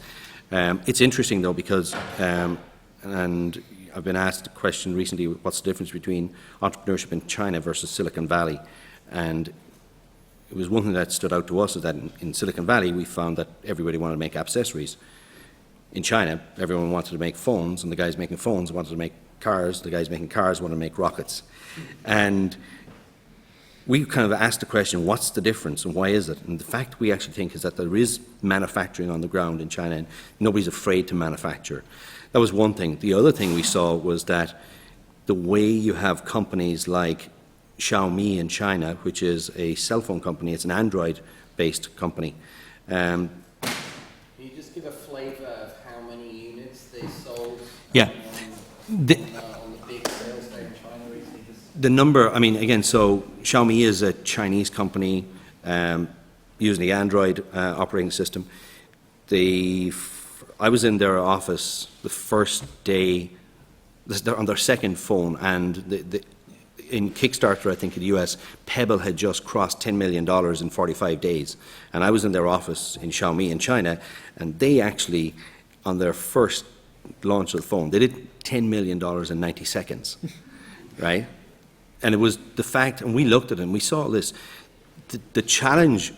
It's interesting, though, because, and I've been asked a question recently, what's the difference between entrepreneurship in China versus Silicon Valley? And it was one thing that stood out to us is that in Silicon Valley, we found that everybody wanted to make accessories. In China, everyone wanted to make phones, and the guys making phones wanted to make cars, the guys making cars wanted to make rockets. And we kind of asked the question, what's the difference and why is it? And the fact we actually think is that there is manufacturing on the ground in China and nobody's afraid to manufacture. That was one thing. The other thing we saw was that the way you have companies like Xiaomi in China, which is a cell phone company, it's an Android-based company. Can you just give a flavour of how many units they sold? Yeah. On the big sales day in China recently? The number, I mean, again, so Xiaomi is a Chinese company using the Android operating system. I was in their office the first day, they're on their second phone, and in Kickstarter, I think in the US, Pebble had just crossed $10 million in 45 days. And I was in their office in Xiaomi in China, and they actually, on their first launch of the phone, they did $10 million in 90 seconds, right? And it was the fact, and we looked at it and we saw this, the challenge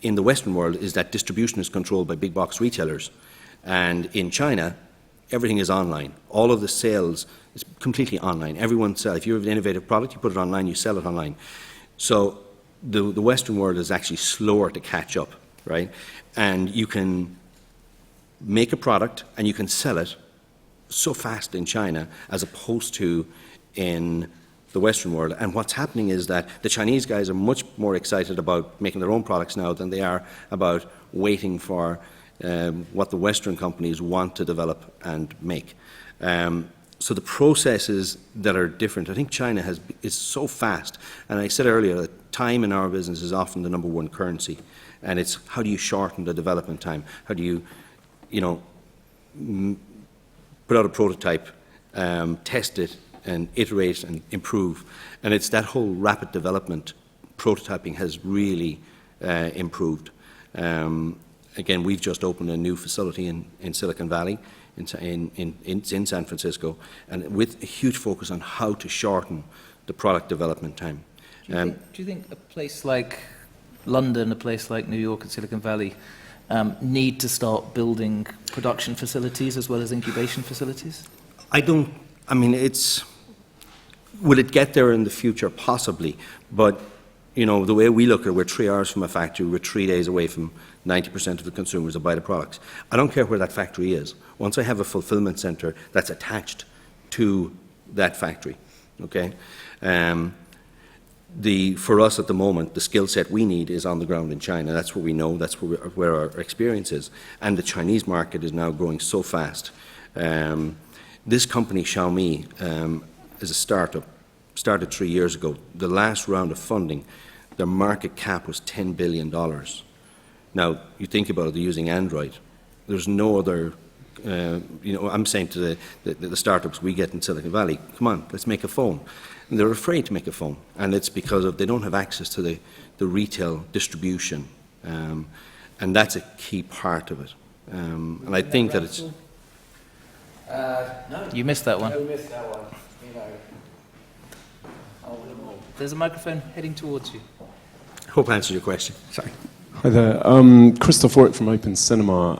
in the Western world is that distribution is controlled by big box retailers. And in China, everything is online. All of the sales is completely online. Everyone sells. If you have an innovative product, you put it online, you sell it online. So the Western world is actually slower to catch up, right? And you can make a product and you can sell it so fast in China as opposed to in the Western world. And what's happening is that the Chinese guys are much more excited about making their own products now than they are about waiting for what the Western companies want to develop and make. So the processes that are different, I think China is so fast. And I said earlier that time in our business is often the number one currency. And it's how do you shorten the development time? How do you, put out a prototype, test it, and iterate and improve. And it's that whole rapid development. Prototyping has really improved. Again, we've just opened a new facility in Silicon Valley, in San Francisco, and with a huge focus on how to shorten the product development time. Do you think a place like London, a place like New York and Silicon Valley need to start building production facilities as well as incubation facilities? Will it get there in the future? Possibly. But, the way we look at it, we're 3 hours from a factory, we're 3 days away from 90% of the consumers that buy the products. I don't care where that factory is. Once I have a fulfillment center that's attached to that factory, okay? For us at the moment, the skill set we need is on the ground in China. That's what we know, that's where our experience is. And the Chinese market is now growing so fast. This company, Xiaomi, is a startup, started 3 years ago. The last round of funding, their market cap was $10 billion. Now, you think about it, they're using Android. There's no other, I'm saying to the startups we get in Silicon Valley, come on, let's make a phone. And they're afraid to make a phone. And it's because they don't have access to the retail distribution. And that's a key part of it. And I think that it's... No. You missed that one. No, missed that one. There's a microphone heading towards you. Hope I answered your question. Sorry. Hi there. Christoph Warwick from Open Cinema.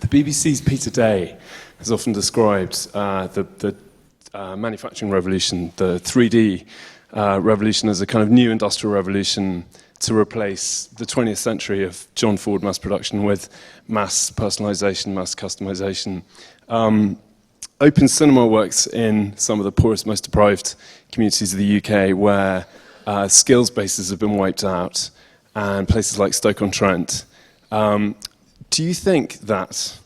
The BBC's Peter Day has often described the manufacturing revolution, the 3D revolution, as a kind of new industrial revolution to replace the 20th century of John Ford mass production with mass personalization, mass customization. Open Cinema works in some of the poorest, most deprived communities of the UK where skills bases have been wiped out, and places like Stoke-on-Trent. Do you think that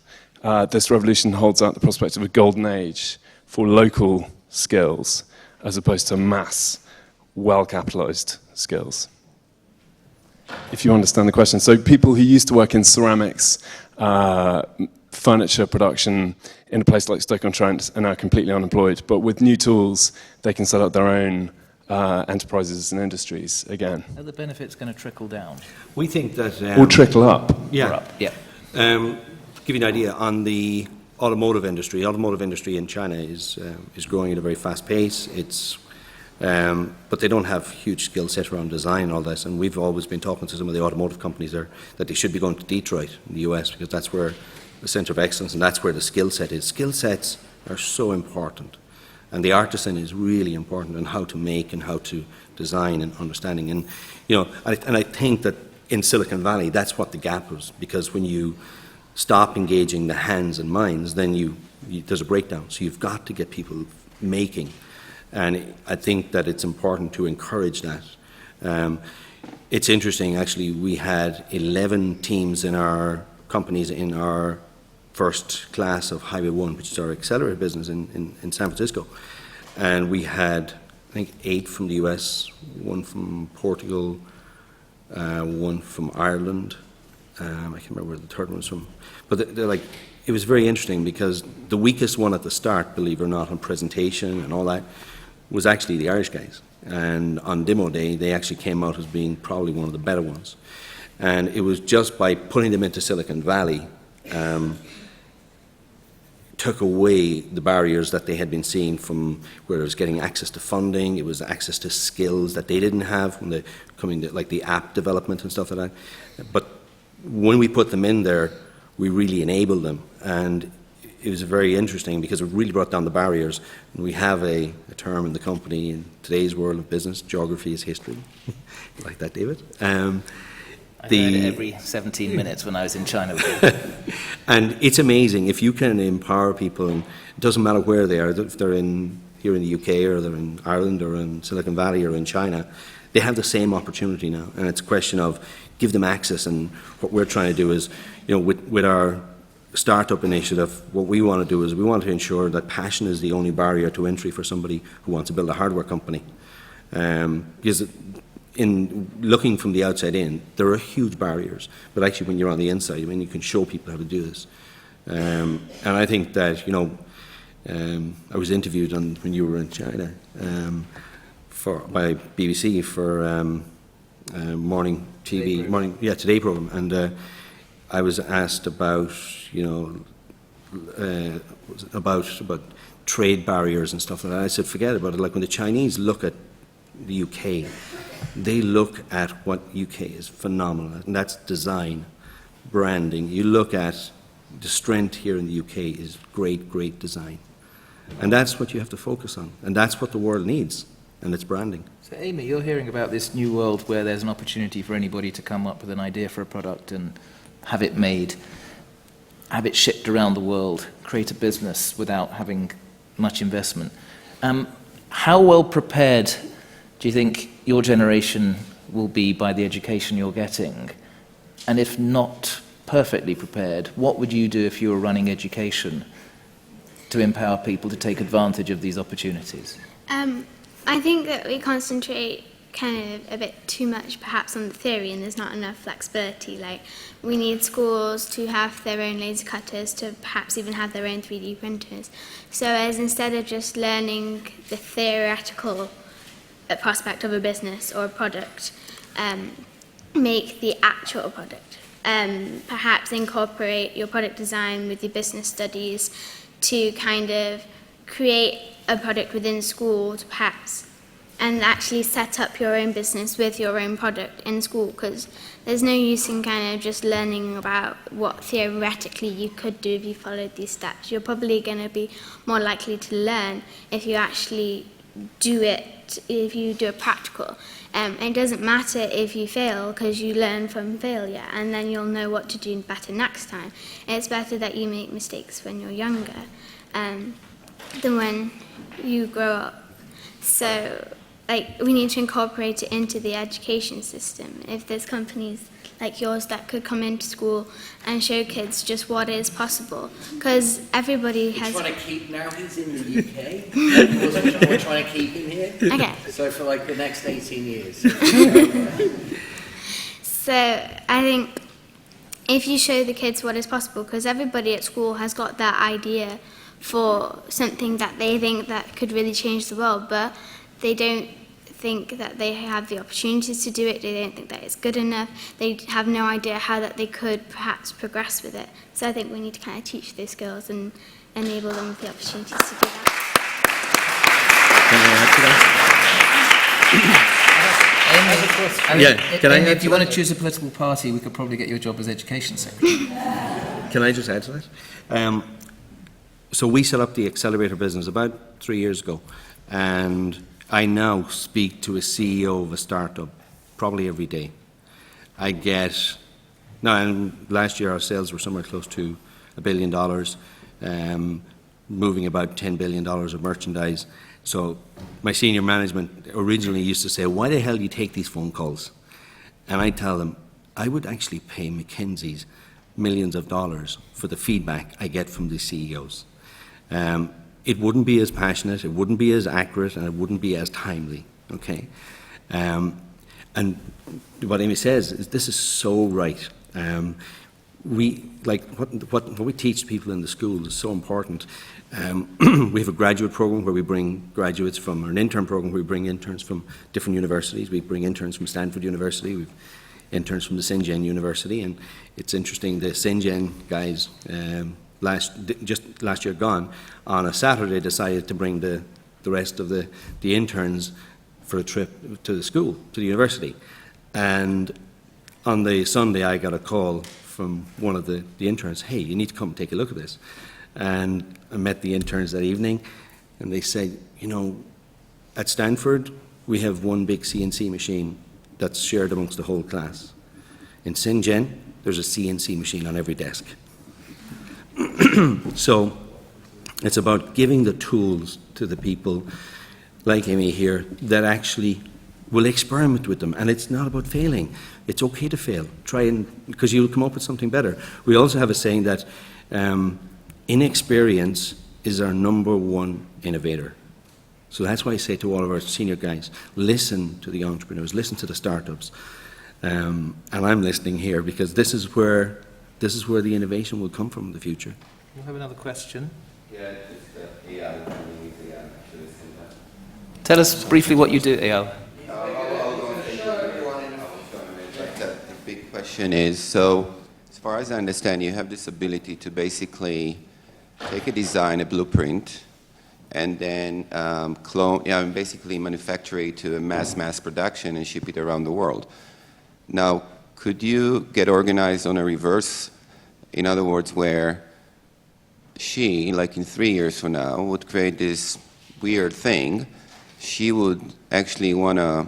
this revolution holds out the prospect of a golden age for local skills as opposed to mass, well-capitalized skills? If you understand the question. So people who used to work in ceramics, furniture production in a place like Stoke-on-Trent are now completely unemployed, but with new tools they can set up their own enterprises and industries again? Are the benefits going to trickle down? We think that... Or trickle up? Yeah. Or up, yeah. To give you an idea, on the automotive industry in China is growing at a very fast pace. But they don't have huge skill set around design and all this. And we've always been talking to some of the automotive companies there that they should be going to Detroit in the US, because that's where the centre of excellence and that's where the skill set is. Skill sets are so important. And the artisan is really important in how to make and how to design and understanding. And, I think that in Silicon Valley, that's what the gap was, because when you stop engaging the hands and minds, then there's a breakdown. So you've got to get people making. And I think that it's important to encourage that. It's interesting, actually, we had 11 teams in our companies in our first class of Highway 1, which is our accelerator business in San Francisco. And we had, I think, 8 from the US, 1 from Portugal, 1 from Ireland. I can't remember where the third one was from. But it was very interesting, because the weakest one at the start, believe it or not, on presentation and all that, was actually the Irish guys. And on demo day, they actually came out as being probably one of the better ones. And it was just by putting them into Silicon Valley, took away the barriers that they had been seeing from where it was getting access to funding, it was access to skills that they didn't have when they coming to, like the app development and stuff like that. But when we put them in there, we really enabled them. And it was very interesting, because it really brought down the barriers. And we have a term in the company in today's world of business: geography is history. You like that, David? I heard it every 17 minutes when I was in China with you. And it's amazing if you can empower people, and it doesn't matter where they are, if they're here in the UK, or they're in Ireland, or in Silicon Valley, or in China, they have the same opportunity now. And it's a question of give them access. And what we're trying to do is, with our startup initiative, what we want to do is we want to ensure that passion is the only barrier to entry for somebody who wants to build a hardware company. Because in looking from the outside in, there are huge barriers, but actually when you're on the inside, you can show people how to do this. And I think that, I was interviewed when you were in China by BBC for morning TV, Today program, and I was asked about, about trade barriers and stuff like that. I said, forget about it. Like when the Chinese look at the UK, they look at what UK is phenomenal at, and that's design, branding. You look at the strength here in the UK is great, great design. And that's what you have to focus on. And that's what the world needs, and it's branding. So Amy, you're hearing about this new world where there's an opportunity for anybody to come up with an idea for a product and have it made, have it shipped around the world, create a business without having much investment. How well prepared do you think your generation will be by the education you're getting? And if not perfectly prepared, what would you do if you were running education to empower people to take advantage of these opportunities? I think that we concentrate kind of a bit too much perhaps on the theory, and there's not enough flexibility. Like, we need schools to have their own laser cutters, to perhaps even have their own 3D printers. So as instead of just learning the theoretical prospect of a business or a product, make the actual product. Perhaps incorporate your product design with your business studies to kind of create a product within school, to perhaps, and actually set up your own business with your own product in school, because there's no use in kind of just learning about what theoretically you could do if you followed these steps. You're probably going to be more likely to learn if you actually do it, if you do a practical. It doesn't matter if you fail, because you learn from failure, and then you'll know what to do better next time. It's better that you make mistakes when you're younger than when you grow up. So, we need to incorporate it into the education system. If there's companies like yours that could come into school and show kids just what is possible, because everybody has... We're trying to keep, now he's in the UK, we're trying to keep him here. Okay. So for the next 18 years. So I think if you show the kids what is possible, because everybody at school has got that idea for something that they think that could really change the world, but they don't think that they have the opportunities to do it. They don't think that it's good enough. They have no idea how that they could perhaps progress with it. So I think we need to kind of teach those skills and enable them with the opportunities to do that. Amy, if you want to choose a political party, we could probably get your job as Education Secretary. Can I just add to that? So we set up the accelerator business about 3 years ago, and I now speak to a CEO of a startup probably every day. And last year our sales were somewhere close to $1 billion, moving about $10 billion of merchandise. So my senior management originally used to say, why the hell do you take these phone calls? And I tell them, I would actually pay McKinsey's millions of dollars for the feedback I get from these CEOs. It wouldn't be as passionate, it wouldn't be as accurate, and it wouldn't be as timely, okay? And what Amy says is this is so right. What we teach people in the school is so important. We have a graduate program where we bring graduates from, or an intern program where we bring interns from different universities. We bring interns from Stanford University, we have interns from the Shingen University, and it's interesting, the Shingen guys, just last year gone, on a Saturday decided to bring the rest of the interns for a trip to the school, to the university. And on the Sunday I got a call from one of the interns, hey, you need to come take a look at this. And I met the interns that evening, and they said, at Stanford we have one big CNC machine that's shared amongst the whole class. In Shingen, there's a CNC machine on every desk. So it's about giving the tools to the people like Amy here that actually will experiment with them. And it's not about failing. It's okay to fail. Because you'll come up with something better. We also have a saying that inexperience is our #1 innovator. So that's why I say to all of our senior guys, listen to the entrepreneurs, listen to the startups. And I'm listening here because this is where the innovation will come from in the future. We'll have another question. Yeah, just AI. Tell us briefly what you do, Eyal. The big question is, so as far as I understand, you have this ability to basically take a design, a blueprint, and then basically manufacture it to a mass production and ship it around the world. Now, could you get organized on a reverse, in other words, where she, like in 3 years from now, would create this weird thing? She would actually want to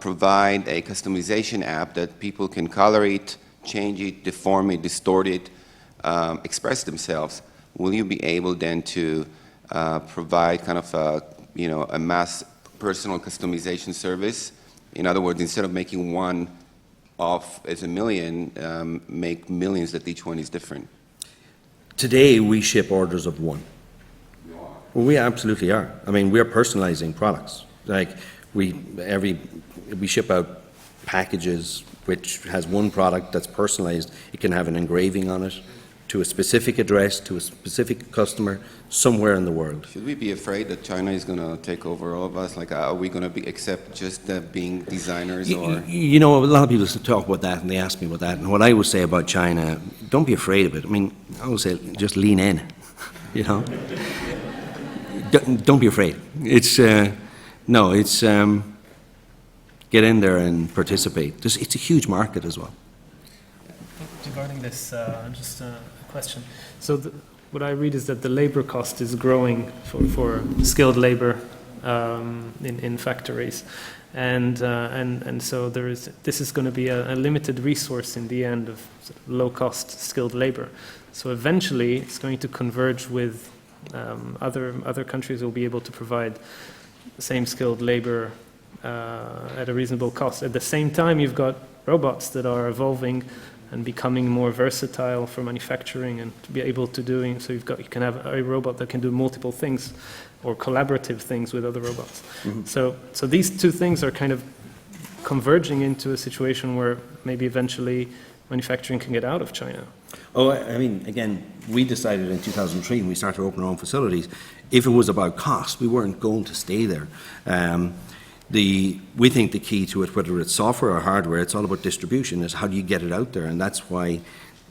provide a customization app that people can color it, change it, deform it, distort it, express themselves. Will you be able then to provide kind of a mass personal customization service? In other words, instead of making one off as a million, make millions that each one is different. Today we ship orders of one. Well, we absolutely are. I mean, we're personalizing products. Like we ship out packages which has one product that's personalized. It can have an engraving on it to a specific address, to a specific customer somewhere in the world. Should we be afraid that China is going to take over all of us? Like, are we going to accept just being designers? Or a lot of people talk about that, and they ask me about that. And what I would say about China, don't be afraid of it. I mean, I would say just lean in, Don't be afraid. It's get in there and participate. It's a huge market as well. Regarding this, just a question. So what I read is that the labor cost is growing for skilled labor in factories, and so this is going to be a limited resource in the end of sort of low-cost skilled labor. So eventually, it's going to converge with other countries will be able to provide the same skilled labor at a reasonable cost. At the same time, you've got robots that are evolving and becoming more versatile for manufacturing and to be able to doing. So you can have a robot that can do multiple things or collaborative things with other robots. Mm-hmm. So these two things are kind of converging into a situation where maybe eventually manufacturing can get out of China. Oh, I mean, again, we decided in 2003 when we started to open our own facilities, if it was about cost, we weren't going to stay there. We think the key to it, whether it's software or hardware, it's all about distribution, is how do you get it out there? And that's why,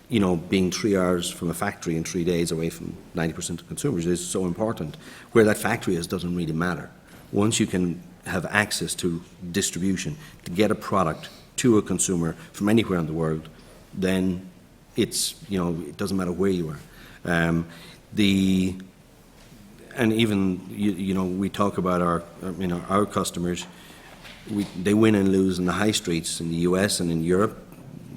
being 3 hours from a factory and 3 days away from 90% of consumers is so important. Where that factory is doesn't really matter. Once you can have access to distribution, to get a product to a consumer from anywhere in the world, then it's, it doesn't matter where you are. And even, we talk about our customers, they win and lose in the high streets in the US and in Europe.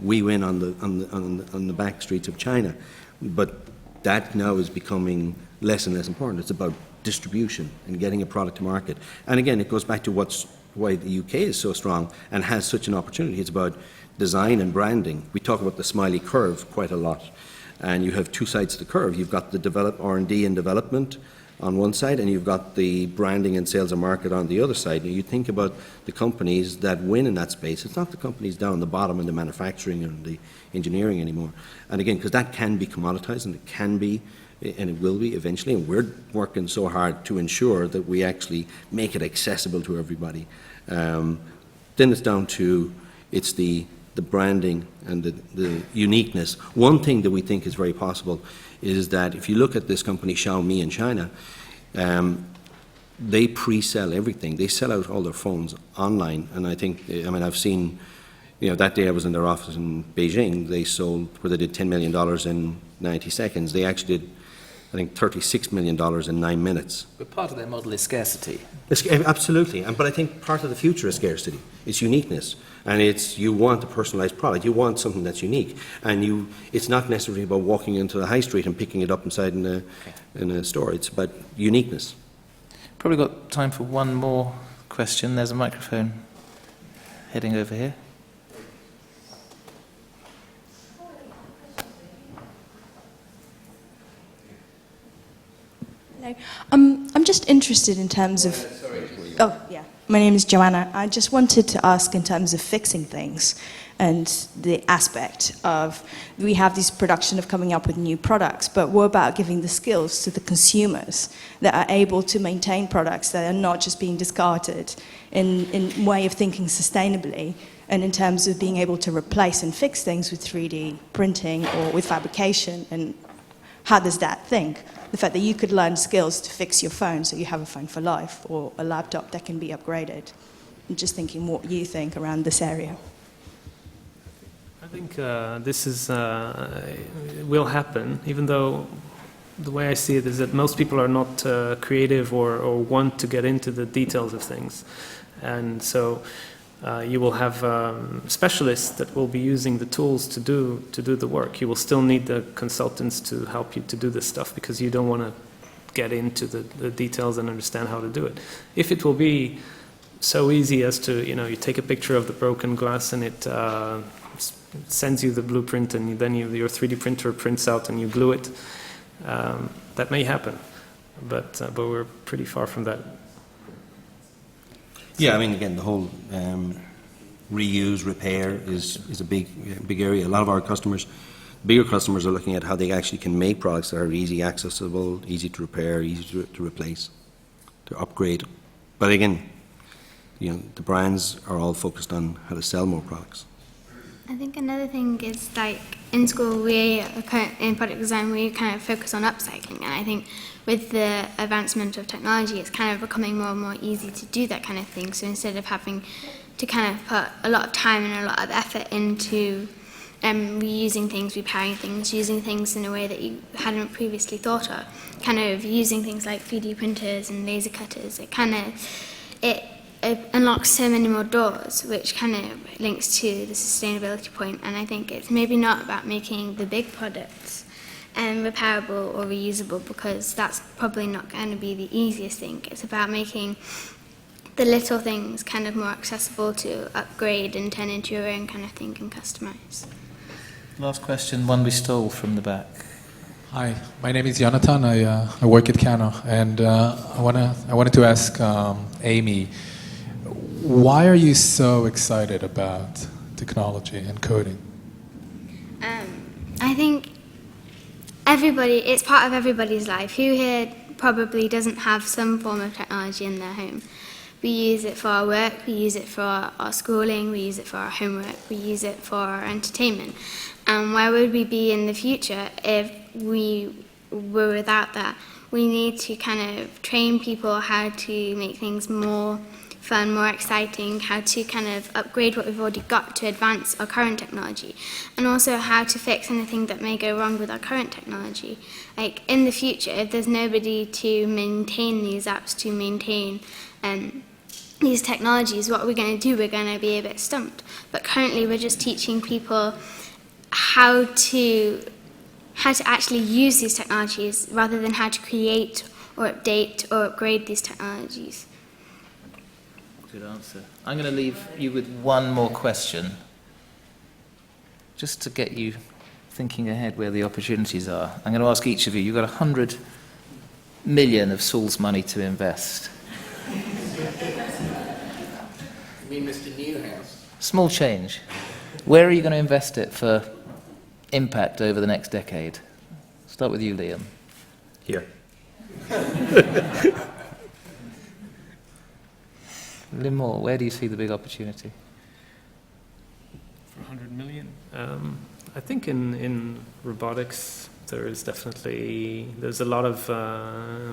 We win on the back streets of China. But that now is becoming less and less important. It's about distribution and getting a product to market. And again, it goes back to why the UK is so strong and has such an opportunity. It's about design and branding. We talk about the smiley curve quite a lot. And you have two sides to the curve. You've got the R&D and development on one side, and you've got the branding and sales and market on the other side. And you think about the companies that win in that space. It's not the companies down the bottom in the manufacturing and the engineering anymore. And again, because that can be commoditized, and it can be, and it will be eventually, and we're working so hard to ensure that we actually make it accessible to everybody. Then it's down to, it's the branding and the uniqueness. One thing that we think is very possible is that if you look at this company Xiaomi in China, they pre-sell everything. They sell out all their phones online, and I've seen, that day I was in their office in Beijing, they sold, where they did $10 million in 90 seconds. They actually did, I think, $36 million in 9 minutes. But part of their model is scarcity. Absolutely, but I think part of the future is scarcity. It's uniqueness, and you want a personalized product. You want something that's unique, and it's not necessarily about walking into the high street and picking it up inside in a store. It's about uniqueness. Probably got time for one more question. There's a microphone heading over here. Hello. I'm just interested in terms of... Oh, yeah. My name is Joanna. I just wanted to ask in terms of fixing things and the aspect of we have this production of coming up with new products, but what about giving the skills to the consumers that are able to maintain products that are not just being discarded in way of thinking sustainably, and in terms of being able to replace and fix things with 3D printing or with fabrication, and how does that think? The fact that you could learn skills to fix your phone so you have a phone for life, or a laptop that can be upgraded. I'm just thinking what you think around this area. I think this will happen, even though the way I see it is that most people are not creative or want to get into the details of things. And so you will have specialists that will be using the tools to do the work. You will still need the consultants to help you to do this stuff, because you don't want to get into the details and understand how to do it. If it will be so easy as to, you take a picture of the broken glass and it sends you the blueprint, and then your 3D printer prints out and you glue it, that may happen. But we're pretty far from that. Yeah, again, the whole reuse, repair is a big area. A lot of our bigger customers are looking at how they actually can make products that are easy accessible, easy to repair, easy to replace, to upgrade. But again, the brands are all focused on how to sell more products. I think another thing is, like, in school, in product design, we kind of focus on upcycling, and I think with the advancement of technology, it's kind of becoming more and more easy to do that kind of thing. So instead of having to kind of put a lot of time and a lot of effort into reusing things, repairing things, using things in a way that you hadn't previously thought of, kind of using things like 3D printers and laser cutters, it unlocks so many more doors, which kind of links to the sustainability point. And I think it's maybe not about making the big products repairable or reusable, because that's probably not going to be the easiest thing. It's about making the little things kind of more accessible to upgrade and turn into your own kind of thing and customize. Last question, one we stole from the back. Hi, my name is Jonathan. I work at Cano, and I wanted to ask Amy, why are you so excited about technology and coding? I think it's part of everybody's life. Who here probably doesn't have some form of technology in their home? We use it for our work, we use it for our schooling, we use it for our homework, we use it for our entertainment. And where would we be in the future if we were without that? We need to kind of train people how to make things more fun, more exciting, how to kind of upgrade what we've already got to advance our current technology, and also how to fix anything that may go wrong with our current technology. Like in the future, if there's nobody to maintain these apps, to maintain these technologies, what we're going to do, we're going to be a bit stumped. But currently we're just teaching people how to actually use these technologies rather than how to create or update or upgrade these technologies. Good answer. I'm going to leave you with one more question, just to get you thinking ahead where the opportunities are. I'm going to ask each of you, you've got 100 million of Saul's money to invest. You mean Mr. Newhouse? Small change. Where are you going to invest it for impact over the next decade? Start with you, Liam. Here. Limor, where do you see the big opportunity? For 100 million? I think in robotics there's a lot of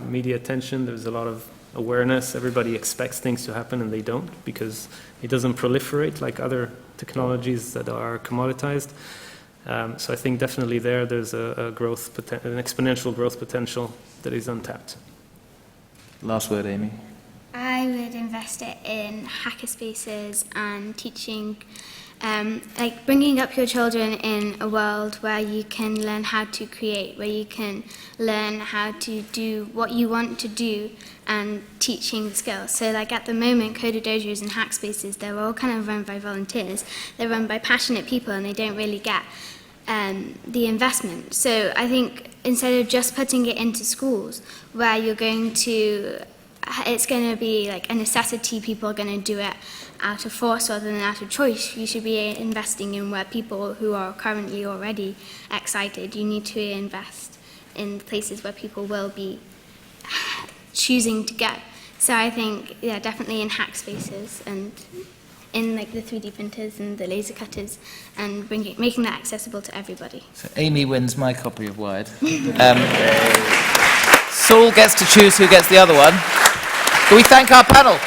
media attention, there's a lot of awareness. Everybody expects things to happen and they don't, because it doesn't proliferate like other technologies that are commoditized. So I think definitely there's an exponential growth potential that is untapped. Last word, Amy. I would invest it in hackerspaces and teaching, like bringing up your children in a world where you can learn how to create, where you can learn how to do what you want to do, and teaching the skills. So like at the moment, Coder Dojos and hackspaces, they're all kind of run by volunteers. They're run by passionate people and they don't really get the investment. So I think instead of just putting it into schools where it's going to be like a necessity, people are going to do it out of force rather than out of choice, you should be investing in where people who are currently already excited, you need to invest in places where people will be choosing to go. So I think, yeah, definitely in hack spaces and in like the 3D printers and the laser cutters, and making that accessible to everybody. So Amy wins my copy of Wired. Saul gets to choose who gets the other one. Can we thank our panel?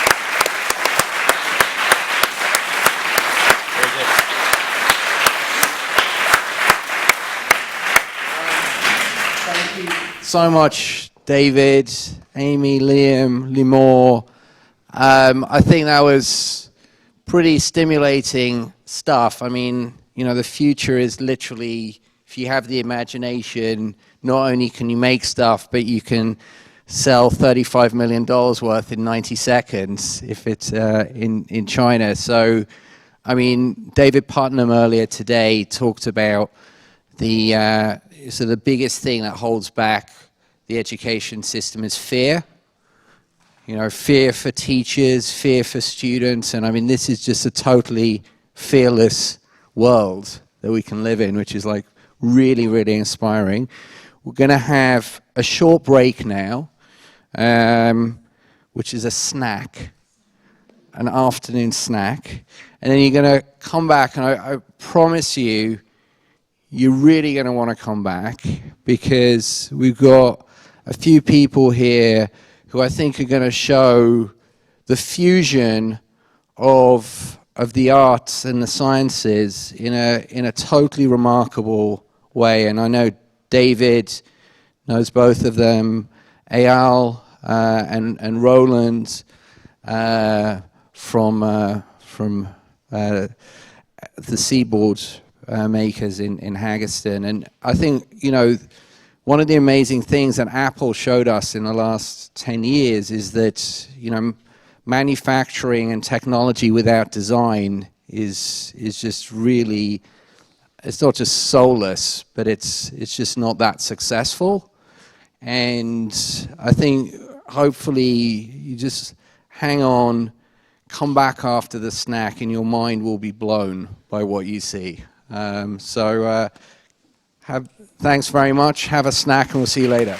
Thank you so much, David, Amy, Liam, Limor. I think that was pretty stimulating stuff. I mean, you know, the future is literally, if you have the imagination, not only can you make stuff, but you can sell $35 million worth in 90 seconds if it's in China. So, I mean, David Putnam earlier today talked about the biggest thing that holds back the education system is fear. You know, fear for teachers, fear for students, and I mean, this is just a totally fearless world that we can live in, which is like really, really inspiring. We're going to have a short break now, which is a snack, an afternoon snack, and then you're going to come back, and I promise you, you're really going to want to come back, because we've got a few people here who I think are going to show the fusion of the arts and the sciences in a totally remarkable way. And I know David knows both of them, Eyal and Roland from the Seaboard makers in Haggerston. And I think, you know, one of the amazing things that Apple showed us in the last 10 years is that, you know, manufacturing and technology without design is just really, it's not just soulless, but it's just not that successful. And I think hopefully you just hang on, come back after the snack, and your mind will be blown by what you see. Thanks very much. Have a snack, and we'll see you later.